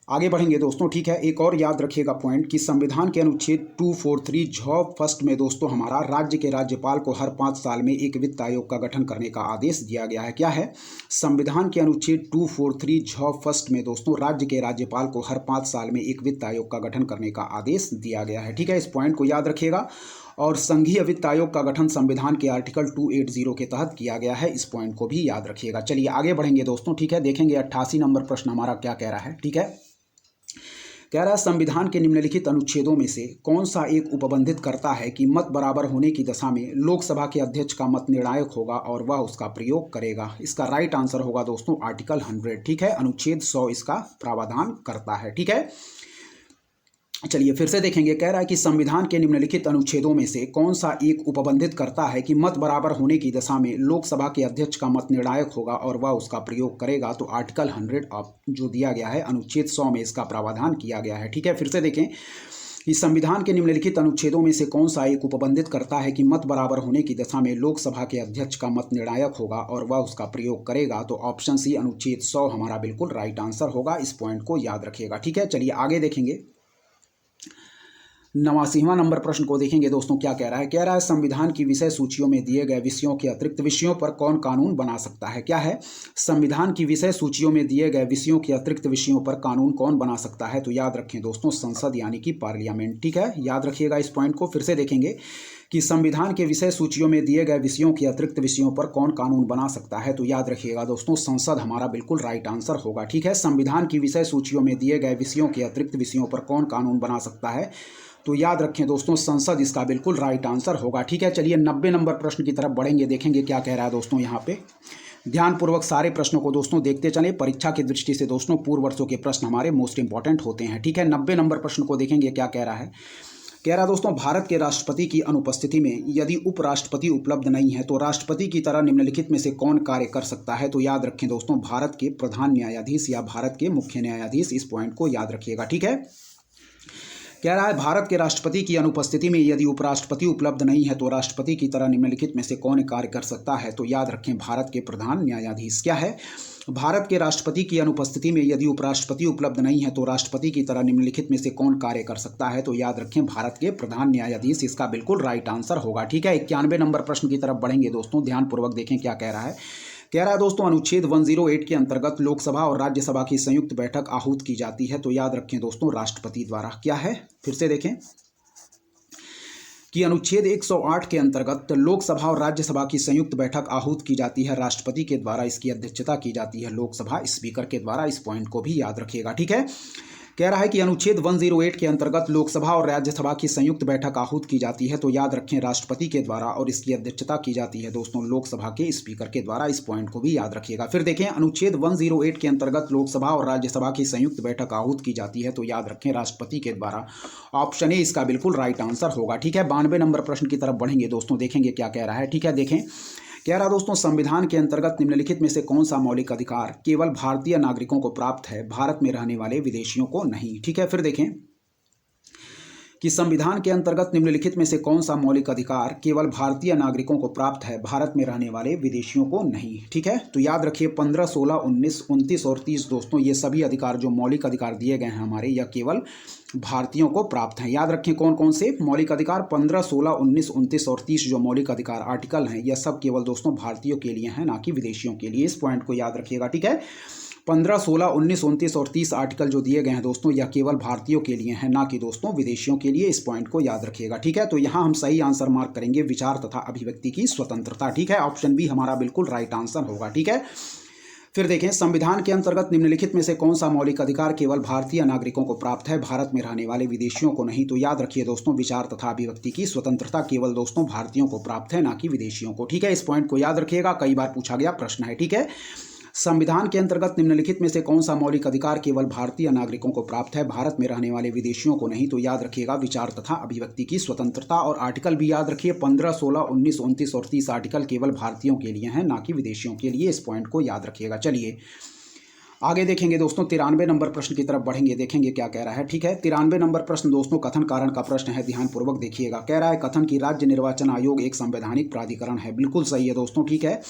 आगे बढ़ेंगे दोस्तों। ठीक है, एक और याद रखिएगा पॉइंट कि संविधान के अनुच्छेद 243 झ फर्स्ट में दोस्तों हमारा राज्य के राज्यपाल को हर 5 साल में एक वित्त आयोग का गठन करने का आदेश दिया गया है। क्या है, संविधान के अनुच्छेद 243 झ फर्स्ट में दोस्तों राज्य के राज्यपाल को हर 5 साल में एक वित्त आयोग का गठन करने का आदेश दिया गया है। ठीक है, इस पॉइंट को याद रखिएगा। और संघीय वित्त आयोग का गठन संविधान के आर्टिकल 280 के तहत किया गया है। इस पॉइंट को भी याद रखिएगा। चलिए आगे बढ़ेंगे दोस्तों। ठीक है, देखेंगे 88 नंबर प्रश्न हमारा क्या कह रहा है। ठीक है, कह रहा है संविधान के निम्नलिखित अनुच्छेदों में से कौन सा एक उपबंधित करता है कि मत बराबर होने की दशा में लोकसभा के अध्यक्ष का मत निर्णायक होगा और वह उसका प्रयोग करेगा। इसका राइट आंसर होगा दोस्तों आर्टिकल 100। ठीक है, अनुच्छेद 100 इसका प्रावधान करता है। ठीक है, चलिए फिर से देखेंगे। कह रहा है कि संविधान के निम्नलिखित अनुच्छेदों में से कौन सा एक उपबंधित करता है कि मत बराबर होने की दशा में लोकसभा के अध्यक्ष का मत निर्णायक होगा और वह उसका प्रयोग करेगा। तो आर्टिकल 100 जो दिया गया है अनुच्छेद 100 में इसका प्रावधान किया गया है। ठीक है, फिर से देखें कि संविधान के निम्नलिखित अनुच्छेदों में से कौन सा एक उपबंधित करता है कि मत बराबर होने की दशा में लोकसभा के अध्यक्ष का मत निर्णायक होगा और वह उसका प्रयोग करेगा। तो ऑप्शन सी अनुच्छेद 100 हमारा बिल्कुल राइट आंसर होगा। इस पॉइंट को याद रखिएगा। ठीक है, चलिए आगे देखेंगे। 89वां नंबर प्रश्न को देखेंगे दोस्तों। क्या कह रहा है? कह रहा है संविधान की विषय सूचियों में दिए गए विषयों के अतिरिक्त विषयों पर कौन कानून बना सकता है। क्या है? संविधान की विषय सूचियों में दिए गए विषयों के अतिरिक्त विषयों पर कानून कौन बना सकता है? तो याद रखें दोस्तों संसद यानी कि पार्लियामेंट। ठीक है, याद रखिएगा इस पॉइंट को। फिर से देखेंगे कि संविधान के विषय सूचियों में दिए गए विषयों के अतिरिक्त विषयों पर कौन कानून बना सकता है? तो याद रखिएगा दोस्तों संसद हमारा बिल्कुल राइट आंसर होगा। ठीक है, संविधान की विषय सूचियों में दिए गए विषयों के अतिरिक्त विषयों पर कौन कानून बना सकता है? तो याद रखें दोस्तों संसद इसका बिल्कुल राइट आंसर होगा। ठीक है, चलिए 90 नंबर प्रश्न की तरफ बढ़ेंगे। देखेंगे क्या कह रहा है दोस्तों यहाँ पे। ध्यानपूर्वक सारे प्रश्नों को दोस्तों देखते चलें। परीक्षा की दृष्टि से दोस्तों पूर्व वर्षों के प्रश्न हमारे मोस्ट इंपॉर्टेंट होते हैं। ठीक है, 90 नंबर प्रश्न को देखेंगे क्या कह रहा है। कह रहा दोस्तों भारत के राष्ट्रपति की अनुपस्थिति में यदि उपराष्ट्रपति उपलब्ध नहीं है तो राष्ट्रपति की तरह निम्नलिखित में से कौन कार्य कर सकता है? तो याद रखें दोस्तों भारत के प्रधान न्यायाधीश या भारत के मुख्य न्यायाधीश। इस पॉइंट को याद रखिएगा। ठीक है, कह रहा है भारत के राष्ट्रपति की अनुपस्थिति में यदि उपराष्ट्रपति उपलब्ध नहीं है तो राष्ट्रपति की तरह निम्नलिखित में से कौन कार्य कर सकता है? तो याद रखें भारत के प्रधान न्यायाधीश। क्या है? भारत के राष्ट्रपति की अनुपस्थिति में यदि उपराष्ट्रपति उपलब्ध नहीं है तो राष्ट्रपति की तरह निम्नलिखित में से कौन कार्य कर सकता है? तो याद रखें भारत के प्रधान न्यायाधीश। इसका बिल्कुल राइट आंसर होगा। ठीक है, 91 नंबर प्रश्न की तरफ बढ़ेंगे दोस्तों। ध्यानपूर्वक देखें क्या कह रहा है। कह रहा है दोस्तों अनुच्छेद 108 के अंतर्गत लोकसभा और राज्यसभा की संयुक्त बैठक आहूत की जाती है। तो याद रखें दोस्तों राष्ट्रपति द्वारा। क्या है? फिर से देखें कि अनुच्छेद 108 के अंतर्गत लोकसभा और राज्यसभा की संयुक्त बैठक आहूत की जाती है राष्ट्रपति के द्वारा। इसकी अध्यक्षता की जाती है लोकसभा स्पीकर के द्वारा। इस पॉइंट को भी याद रखिएगा। ठीक है, कह रहा है कि अनुच्छेद 108 के अंतर्गत लोकसभा और राज्यसभा की संयुक्त बैठक आहूत की जाती है। तो याद रखें राष्ट्रपति के द्वारा और इसकी अध्यक्षता की जाती है दोस्तों लोकसभा के स्पीकर के द्वारा। इस पॉइंट को भी याद रखिएगा। फिर देखें अनुच्छेद 108 के अंतर्गत लोकसभा और राज्यसभा की संयुक्त बैठक आहूत की जाती है। तो याद रखें राष्ट्रपति के द्वारा। ऑप्शन ए इसका बिल्कुल राइट आंसर होगा। ठीक है, 92 नंबर प्रश्न की तरफ बढ़ेंगे दोस्तों। देखेंगे क्या कह रहा है। ठीक है, देखें कह रहा दोस्तों संविधान के अंतर्गत निम्नलिखित में से कौन सा मौलिक अधिकार केवल भारतीय नागरिकों को प्राप्त है, भारत में रहने वाले विदेशियों को नहीं? ठीक है, फिर देखें कि संविधान के अंतर्गत निम्नलिखित में से कौन सा मौलिक अधिकार केवल भारतीय नागरिकों को प्राप्त है, भारत में रहने वाले विदेशियों को नहीं? ठीक है, तो याद रखिए 15, 16, 19, 29 और 30 दोस्तों ये सभी अधिकार जो मौलिक अधिकार दिए गए हैं हमारे यह केवल भारतीयों को प्राप्त हैं। याद रखें कौन कौन से मौलिक अधिकार 15, 16, 19, 29 और 30 जो मौलिक अधिकार आर्टिकल हैं यह सब केवल दोस्तों भारतीयों के लिए हैं, ना कि विदेशियों के लिए। इस पॉइंट को याद रखिएगा। ठीक है, 15, 16, 19, 29 और 30 आर्टिकल जो दिए गए हैं दोस्तों यह केवल भारतीयों के लिए हैं, ना कि दोस्तों विदेशियों के लिए। इस पॉइंट को याद रखिएगा। ठीक है, तो यहाँ हम सही आंसर मार्क करेंगे विचार तथा अभिव्यक्ति की स्वतंत्रता। ठीक है, ऑप्शन बी हमारा बिल्कुल राइट आंसर होगा। ठीक है, फिर देखें संविधान के अंतर्गत निम्नलिखित में से कौन सा मौलिक अधिकार केवल भारतीय नागरिकों को प्राप्त है, भारत में रहने वाले विदेशियों को नहीं? तो याद रखिए दोस्तों विचार तथा अभिव्यक्ति की स्वतंत्रता केवल दोस्तों भारतीयों को प्राप्त है, ना कि विदेशियों को। ठीक है, इस पॉइंट को याद रखिएगा, कई बार पूछा गया प्रश्न है। ठीक है, संविधान के अंतर्गत निम्नलिखित में से कौन सा मौलिक अधिकार केवल भारतीय नागरिकों को प्राप्त है, भारत में रहने वाले विदेशियों को नहीं? तो याद रखिएगा विचार तथा अभिव्यक्ति की स्वतंत्रता। और आर्टिकल भी याद रखिए 15, 16, 19, 29 और 30 आर्टिकल केवल भारतीयों के लिए हैं, ना कि विदेशियों के लिए। इस पॉइंट को याद रखिएगा। चलिए आगे देखेंगे दोस्तों 93 नंबर प्रश्न की तरफ बढ़ेंगे। देखेंगे क्या कह रहा है। ठीक है, 93 नंबर प्रश्न दोस्तों कथन कारण का प्रश्न है। ध्यानपूर्वक देखिएगा। कह रहा है कथन की राज्य निर्वाचन आयोग एक संवैधानिक प्राधिकरण है। बिल्कुल सही है दोस्तों। ठीक है,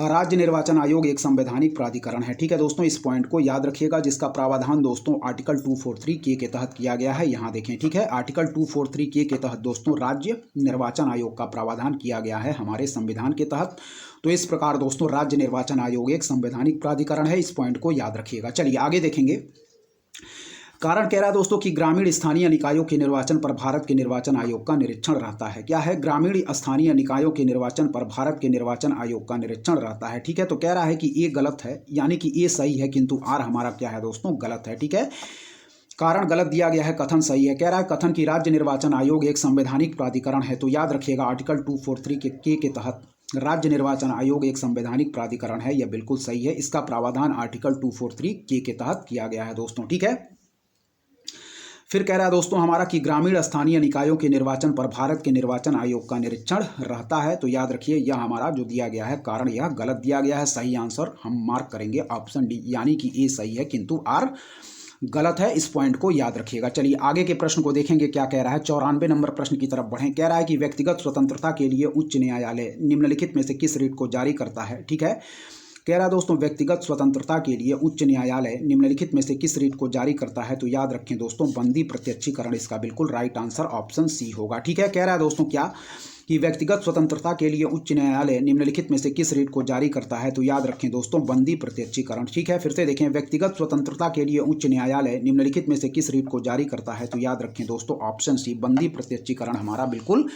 राज्य निर्वाचन आयोग एक संवैधानिक प्राधिकरण है। ठीक है दोस्तों, इस पॉइंट को याद रखिएगा जिसका प्रावधान दोस्तों आर्टिकल 243 के तहत किया गया है। यहाँ देखें। ठीक है, आर्टिकल 243 के तहत दोस्तों राज्य निर्वाचन आयोग का प्रावधान किया गया है हमारे संविधान के तहत। तो इस प्रकार दोस्तों राज्य निर्वाचन आयोग एक संवैधानिक प्राधिकरण है। इस पॉइंट को याद रखिएगा। चलिए आगे देखेंगे। कारण कह रहा है दोस्तों कि ग्रामीण स्थानीय निकायों के निर्वाचन पर भारत के निर्वाचन आयोग का निरीक्षण रहता है। क्या है? ग्रामीण स्थानीय निकायों के निर्वाचन पर भारत के निर्वाचन आयोग का निरीक्षण रहता है। ठीक है, तो कह रहा है कि ए गलत है, यानी कि ए सही है किंतु आर हमारा क्या है दोस्तों गलत है। ठीक है, कारण गलत दिया गया है, कथन सही है। कह रहा है कथन की राज्य निर्वाचन आयोग एक संवैधानिक प्राधिकरण है, तो याद रखिएगा आर्टिकल 243 के तहत राज्य निर्वाचन आयोग एक संवैधानिक प्राधिकरण है, यह बिल्कुल सही है। इसका प्रावधान आर्टिकल 243 के तहत किया गया है दोस्तों, ठीक है। फिर कह रहा है दोस्तों हमारा कि ग्रामीण स्थानीय निकायों के निर्वाचन पर भारत के निर्वाचन आयोग का निरीक्षण रहता है, तो याद रखिए यह हमारा जो दिया गया है कारण यह गलत दिया गया है। सही आंसर हम मार्क करेंगे ऑप्शन डी, यानी कि ए सही है किंतु आर गलत है। इस पॉइंट को याद रखिएगा। चलिए आगे के प्रश्न को देखेंगे क्या कह रहा है। 94 नंबर प्रश्न की तरफ बढ़ें। कह रहा है कि व्यक्तिगत स्वतंत्रता के लिए उच्च न्यायालय निम्नलिखित में से किस रीट को जारी करता है, ठीक है। कह रहा है दोस्तों व्यक्तिगत स्वतंत्रता के लिए उच्च न्यायालय निम्नलिखित में से किस रीट को जारी करता है, तो याद रखें दोस्तों बंदी प्रत्यक्षीकरण इसका बिल्कुल राइट आंसर ऑप्शन सी होगा, ठीक है। कह रहा है दोस्तों क्या कि व्यक्तिगत स्वतंत्रता के लिए उच्च न्यायालय निम्नलिखित में से किस रीट को जारी करता है, तो याद रखें दोस्तों बंदी प्रत्यक्षीकरण, ठीक है। फिर से देखें व्यक्तिगत स्वतंत्रता के लिए उच्च न्यायालय निम्नलिखित में से किस रीट को जारी करता है, तो याद रखें दोस्तों ऑप्शन सी बंदी प्रत्यक्षीकरण हमारा बिल्कुल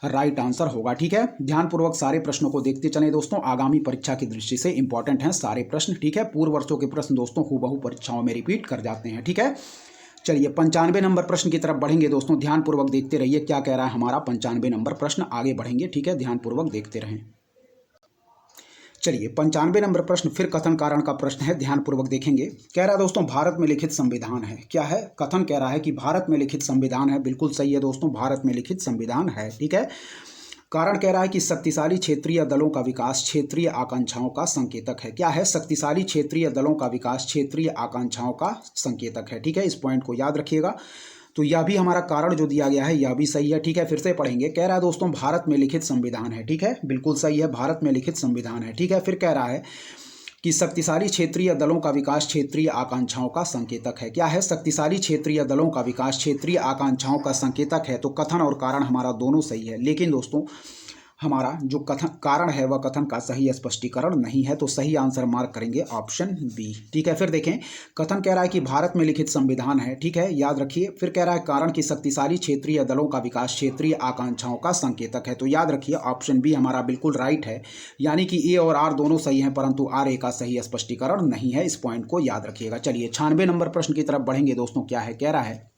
राइट आंसर होगा, ठीक है। ध्यानपूर्वक सारे प्रश्नों को देखते चले दोस्तों, आगामी परीक्षा की दृष्टि से इंपॉर्टेंट हैं सारे प्रश्न, ठीक है। पूर्व वर्षों के प्रश्न दोस्तों हूबहू परीक्षाओं में रिपीट कर जाते हैं, ठीक है। चलिए 95 नंबर प्रश्न की तरफ बढ़ेंगे दोस्तों, ध्यानपूर्वक देखते रहिए क्या कह रहा है हमारा 95 नंबर प्रश्न, आगे बढ़ेंगे, ठीक है। ध्यानपूर्वक देखते रहें। चलिए 95 नंबर प्रश्न फिर कथन कारण का प्रश्न है, ध्यानपूर्वक देखेंगे। कह रहा है दोस्तों भारत में लिखित संविधान है, क्या है कथन कह रहा है कि भारत में लिखित संविधान है, बिल्कुल सही है दोस्तों भारत में लिखित संविधान है, ठीक है। कारण कह रहा है कि शक्तिशाली क्षेत्रीय दलों का विकास क्षेत्रीय आकांक्षाओं का संकेतक है, क्या है शक्तिशाली क्षेत्रीय दलों का विकास क्षेत्रीय आकांक्षाओं का संकेतक है, ठीक है। इस पॉइंट को याद रखिएगा। तो यह भी हमारा कारण जो दिया गया है यह भी सही है, ठीक है। फिर से पढ़ेंगे। कह रहा है दोस्तों भारत में लिखित संविधान है, ठीक है, बिल्कुल सही है भारत में लिखित संविधान है, ठीक है। फिर कह रहा है कि शक्तिशाली क्षेत्रीय दलों का विकास क्षेत्रीय आकांक्षाओं का संकेतक है, क्या है शक्तिशाली क्षेत्रीय दलों का विकास क्षेत्रीय आकांक्षाओं का संकेतक है। तो कथन और कारण हमारा दोनों सही है, लेकिन दोस्तों हमारा जो कथन कारण है वह कथन का सही स्पष्टीकरण नहीं है, तो सही आंसर मार्क करेंगे ऑप्शन बी, ठीक है। फिर देखें कथन कह रहा है कि भारत में लिखित संविधान है, ठीक है, याद रखिए। फिर कह रहा है कारण की शक्तिशाली क्षेत्रीय दलों का विकास क्षेत्रीय आकांक्षाओं का संकेतक है, तो याद रखिए ऑप्शन बी हमारा बिल्कुल राइट है, यानी कि ए और आर दोनों सही हैं परंतु आर ए का सही स्पष्टीकरण नहीं है। इस पॉइंट को याद रखिएगा। चलिए 96 नंबर प्रश्न की तरफ बढ़ेंगे दोस्तों, क्या है कह रहा है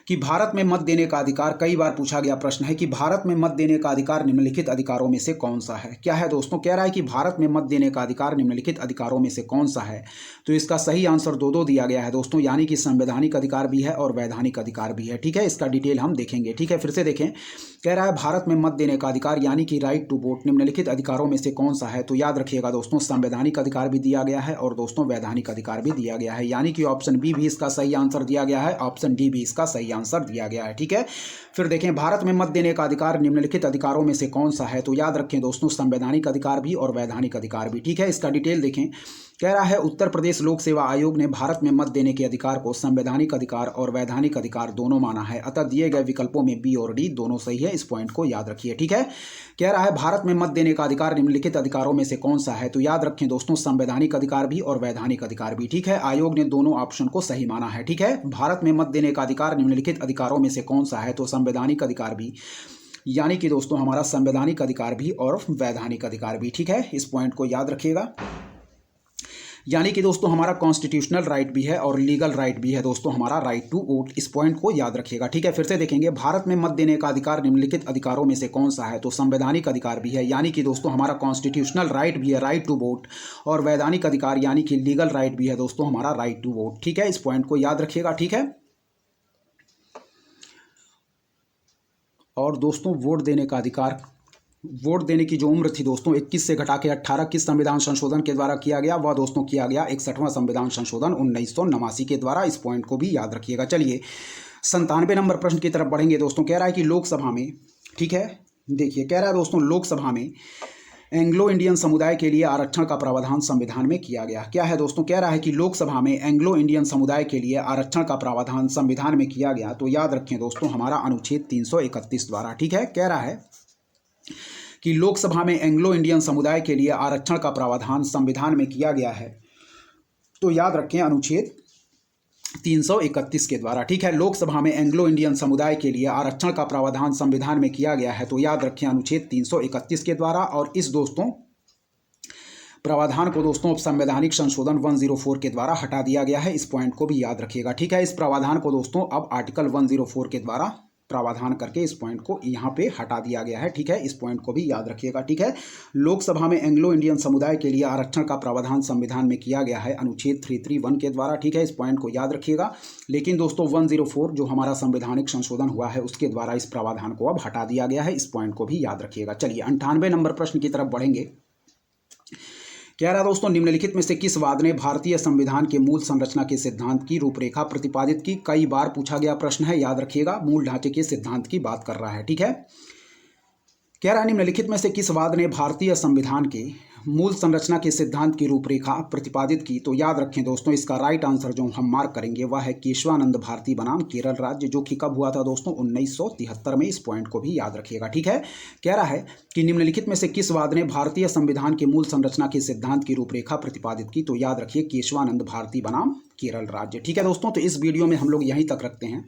कि भारत में मत देने का अधिकार, कई बार पूछा गया प्रश्न है कि भारत में मत देने का अधिकार निम्नलिखित अधिकारों में से कौन सा है, क्या है दोस्तों। कह रहा है कि भारत में मत देने का अधिकार निम्नलिखित अधिकारों में से कौन सा है, तो इसका सही आंसर दो दिया गया है दोस्तों, यानी कि संवैधानिक अधिकार भी है और वैधानिक अधिकार भी है, ठीक है। इसका डिटेल हम देखेंगे, ठीक है। फिर से देखें। कह रहा है भारत में मत देने का अधिकार यानी कि राइट टू वोट निम्नलिखित अधिकारों में से कौन सा है, तो याद रखिएगा दोस्तों संवैधानिक अधिकार भी दिया गया है और दोस्तों वैधानिक अधिकार भी दिया गया है, यानी कि ऑप्शन बी भी इसका सही आंसर दिया गया है, ऑप्शन डी भी इसका सही आंसर दिया गया है, ठीक है। फिर देखें भारत में मत देने का अधिकार निम्नलिखित अधिकारों में से कौन सा है, तो याद रखें दोस्तों संवैधानिक अधिकार भी और वैधानिक अधिकार भी, ठीक है। इसका डिटेल देखें। कह रहा है उत्तर प्रदेश लोक सेवा आयोग ने भारत में मत देने के अधिकार को संवैधानिक अधिकार और वैधानिक अधिकार दोनों माना है, अतः दिए गए विकल्पों में बी और डी दोनों सही है। इस पॉइंट को याद रखिए, ठीक है। कह रहा है भारत में मत देने का अधिकार निम्नलिखित अधिकारों में से कौन सा है, तो याद रखें दोस्तों संवैधानिक अधिकार भी और वैधानिक अधिकार भी, ठीक है। आयोग ने दोनों ऑप्शन को सही माना है, ठीक है। भारत में मत देने का अधिकार निम्नलिखित अधिकारों में से कौन सा है, तो संवैधानिक अधिकार भी, यानी कि दोस्तों हमारा संवैधानिक अधिकार भी और वैधानिक अधिकार भी, ठीक है। इस पॉइंट को याद रखिएगा। यानी कि दोस्तों हमारा कॉन्स्टिट्यूशनल राइट भी है और लीगल राइट भी है दोस्तों हमारा राइट टू वोट, इस पॉइंट को याद रखिएगा, ठीक है। फिर से देखेंगे भारत में मत देने का अधिकार निम्नलिखित अधिकारों में से कौन सा है, तो संवैधानिक अधिकार भी है, यानी कि दोस्तों हमारा कॉन्स्टिट्यूशनल राइट भी है राइट टू वोट, और वैधानिक अधिकार यानी कि लीगल राइट भी है दोस्तों हमारा राइट टू वोट, ठीक है। इस पॉइंट को याद रखिएगा, ठीक है। और दोस्तों वोट देने का अधिकार, वोट देने की जो उम्र थी दोस्तों 21 से घटा के 18 किस संविधान संशोधन के द्वारा किया गया, वह दोस्तों किया गया 61वां संविधान संशोधन 1989 के द्वारा, इस पॉइंट को भी याद रखिएगा। चलिए 97 नंबर प्रश्न की तरफ बढ़ेंगे दोस्तों। कह रहा है कि लोकसभा में, ठीक है, देखिए कह रहा है दोस्तों लोकसभा में एंग्लो इंडियन समुदाय के लिए आरक्षण का प्रावधान संविधान में किया गया, क्या है दोस्तों। कह रहा है कि लोकसभा में एंग्लो इंडियन समुदाय के लिए आरक्षण का प्रावधान संविधान में किया गया, तो याद रखें दोस्तों हमारा अनुच्छेद 331 द्वारा, ठीक है। कह रहा है कि लोकसभा में एंग्लो इंडियन समुदाय के लिए आरक्षण का प्रावधान संविधान में किया गया है, तो याद रखें अनुच्छेद 331 के द्वारा, ठीक है। लोकसभा में एंग्लो इंडियन समुदाय के लिए आरक्षण का प्रावधान संविधान में किया गया है, तो याद रखें अनुच्छेद 331 के द्वारा। और इस दोस्तों प्रावधान को दोस्तों संवैधानिक संशोधन 104 के द्वारा हटा दिया गया है, इस पॉइंट को भी याद रखिएगा। ठीक है, इस प्रावधान को दोस्तों अब आर्टिकल 104 के द्वारा प्रावधान करके इस पॉइंट को यहाँ पे हटा दिया गया है। ठीक है, इस पॉइंट को भी याद रखिएगा। ठीक है, लोकसभा में एंग्लो इंडियन समुदाय के लिए आरक्षण का प्रावधान संविधान में किया गया है अनुच्छेद 331 के द्वारा। ठीक है, इस पॉइंट को याद रखिएगा। लेकिन दोस्तों 104 जो हमारा संवैधानिक संशोधन हुआ है उसके द्वारा इस प्रावधान को अब हटा दिया गया है, इस पॉइंट को भी याद रखिएगा। चलिए 98 नंबर प्रश्न की तरफ बढ़ेंगे। कह रहा दोस्तों निम्नलिखित में से किस वाद ने भारतीय संविधान के मूल संरचना के सिद्धांत की रूपरेखा प्रतिपादित की? कई बार पूछा गया प्रश्न है, याद रखिएगा। मूल ढांचे के सिद्धांत की बात कर रहा है। ठीक है, कह रहा है निम्नलिखित में से किस वाद ने भारतीय संविधान के मूल संरचना के सिद्धांत की रूपरेखा प्रतिपादित की? तो याद रखें दोस्तों, इसका राइट आंसर जो हम मार्क करेंगे वह है केशवानंद भारती बनाम केरल राज्य, जो कि कब हुआ था दोस्तों? 1973 में। इस पॉइंट को भी याद रखिएगा। ठीक है, कह रहा है कि निम्नलिखित में से किस वाद ने भारतीय संविधान के मूल संरचना के सिद्धांत की रूपरेखा प्रतिपादित की? तो याद रखिए केशवानंद भारती बनाम केरल राज्य। ठीक है दोस्तों, तो इस वीडियो में हम लोग यहीं तक रखते हैं।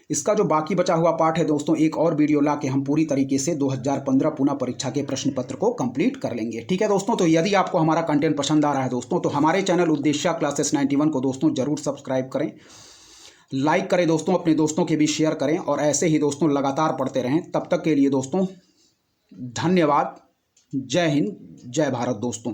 इसका जो बाकी बचा हुआ पार्ट है दोस्तों, एक और वीडियो ला के हम पूरी तरीके से 2015 पुनः परीक्षा के प्रश्न पत्र को कंप्लीट कर लेंगे। ठीक है दोस्तों, तो यदि आपको हमारा कंटेंट पसंद आ रहा है दोस्तों, तो हमारे चैनल उद्देश्य क्लासेस 91 को दोस्तों जरूर सब्सक्राइब करें, लाइक करें दोस्तों, अपने दोस्तों के भी शेयर करें और ऐसे ही दोस्तों लगातार पढ़ते रहें। तब तक के लिए दोस्तों धन्यवाद। जय हिंद, जय भारत दोस्तों।